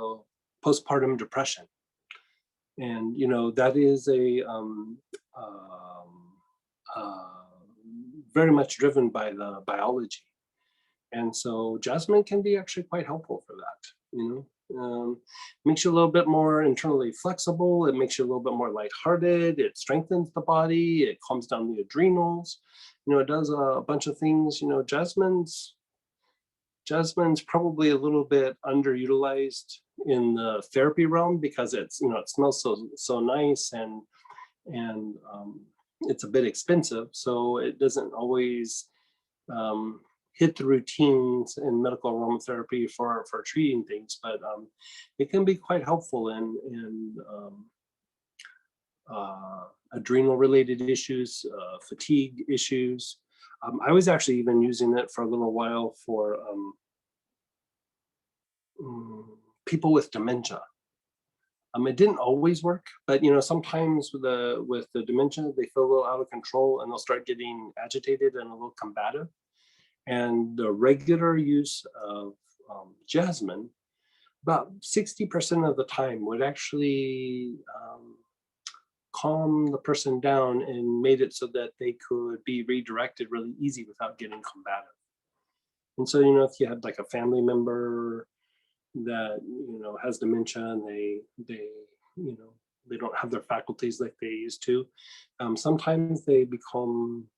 S1: postpartum depression. And that is a very much driven by the biology, and so jasmine can be actually quite helpful for that. Makes you a little bit more internally flexible. It makes you a little bit more lighthearted. It strengthens the body. It calms down the adrenals. It does a bunch of things. Jasmine's Jasmine's probably a little bit underutilized in the therapy realm because it's, you know, it smells so nice, and it's a bit expensive, so it doesn't always hit the routines in medical aromatherapy for treating things, but it can be quite helpful in adrenal related issues, fatigue issues. I was actually even using it for a little while for people with dementia. It didn't always work, but you know, sometimes with the dementia, they feel a little out of control and they'll start getting agitated and a little combative. And the regular use of jasmine, about 60% of the time, would actually calm the person down and made it so that they could be redirected really easy without getting combative. And so, you know, if you had like a family member that, you know, has dementia and they you know, they don't have their faculties like they used to, sometimes they become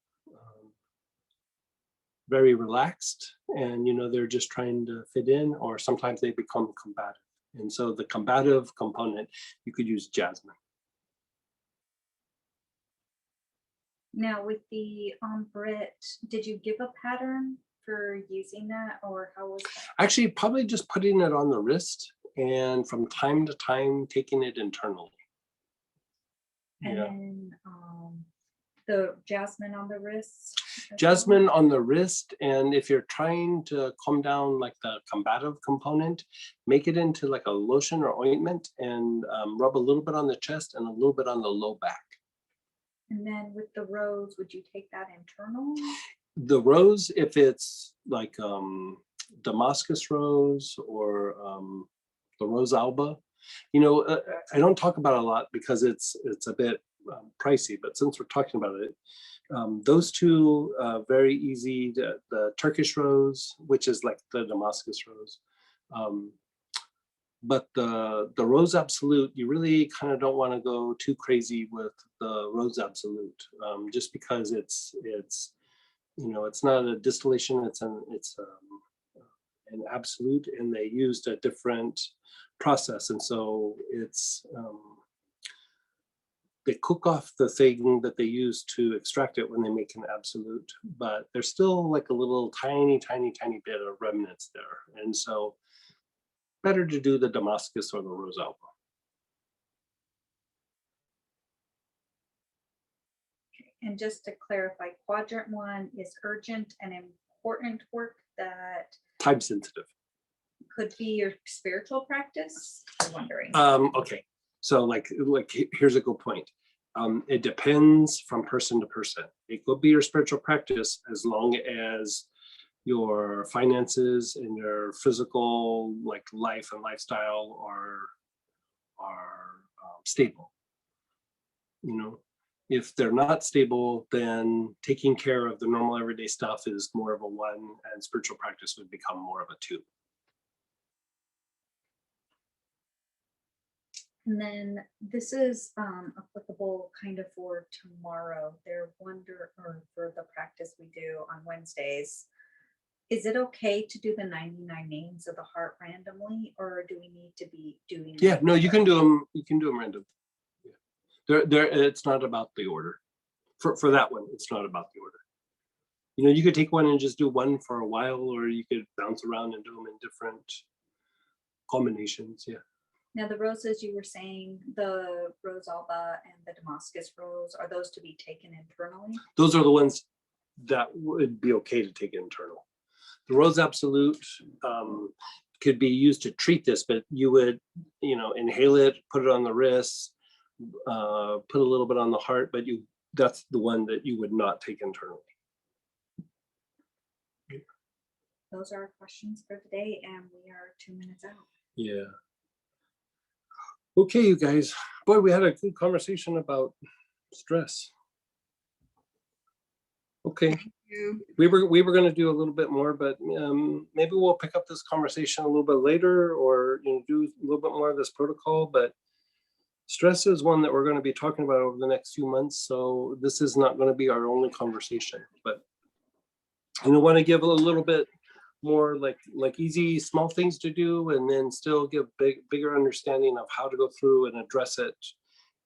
S1: very relaxed and, you know, they're just trying to fit in, or sometimes they become combative. And so the combative component, you could use jasmine.
S3: Now with the Brit, did you give a pattern for using that, or how was that?
S1: Actually, probably just putting it on the wrist and from time to time taking it internally.
S3: And then the jasmine on the wrist? as well?
S1: Jasmine on the wrist, and if you're trying to calm down like the combative component, make it into like a lotion or ointment and rub a little bit on the chest and a little bit on the low back.
S3: And then with the rose, would you take that internal?
S1: The rose, if it's like Damascus rose or the rose alba, you know, I don't talk about it a lot because it's a bit pricey, but since we're talking about it, those two very easy. The Turkish rose, which is like the Damascus rose, but the rose absolute, you really kind of don't want to go too crazy with the rose absolute, just because it's you know, it's not a distillation, it's an absolute, and they used a different process, and so it's they cook off the thing that they use to extract it when they make an absolute, but there's still like a little tiny bit of remnants there, and so better to do the Damascus or the rose alba.
S3: And just to clarify, quadrant 1 is urgent and important work that
S1: Time sensitive.
S3: could be your spiritual practice. I'm wondering.
S1: Okay, so like here's a good point. It depends from person to person. It could be your spiritual practice as long as your finances and your physical like life and lifestyle are stable. You know, if they're not stable, then taking care of the normal everyday stuff is more of a 1, and spiritual practice would become more of a 2.
S3: And then this is applicable kind of for tomorrow. Or for the practice we do on Wednesdays. Is it okay to do the 99 names of the heart randomly, or do we need to be doing?
S1: Yeah, no, you can do them. You can do them random. Yeah. It's not about the order. For that one, it's not about the order. You know, you could take one and just do one for a while, or you could bounce around and do them in different combinations. Yeah.
S3: Now the roses you were saying, the rose alba and the Damascus rose, are those to be taken internally?
S1: Those are the ones that would be okay to take internal. The rose absolute could be used to treat this, but you would, you know, inhale it, put it on the wrist, put a little bit on the heart, but that's the one that you would not take internally.
S3: Those are our questions for today, and we are 2 minutes out.
S1: Yeah. Okay, you guys. Boy, we had a good conversation about stress. Okay. We were going to do a little bit more, but maybe we'll pick up this conversation a little bit later, or you know, do a little bit more of this protocol. But stress is one that we're going to be talking about over the next few months, so this is not going to be our only conversation. But I want to give a little bit more like easy small things to do, and then still give bigger understanding of how to go through and address it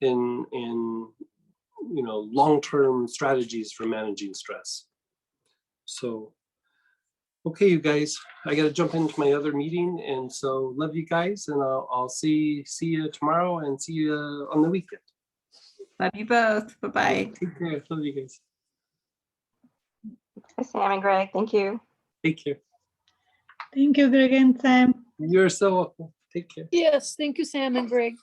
S1: in long-term strategies for managing stress. So okay, you guys, I gotta jump into my other meeting, and so love you guys, and I'll see you tomorrow and see you on the weekend.
S7: Love you both. Bye-bye.
S1: Take care. Love you guys.
S8: Hi, Sam and Greg. Thank you.
S1: Take care.
S9: Thank you, Greg and Sam.
S1: You're so welcome. Take care.
S4: Yes, thank you, Sam and Greg.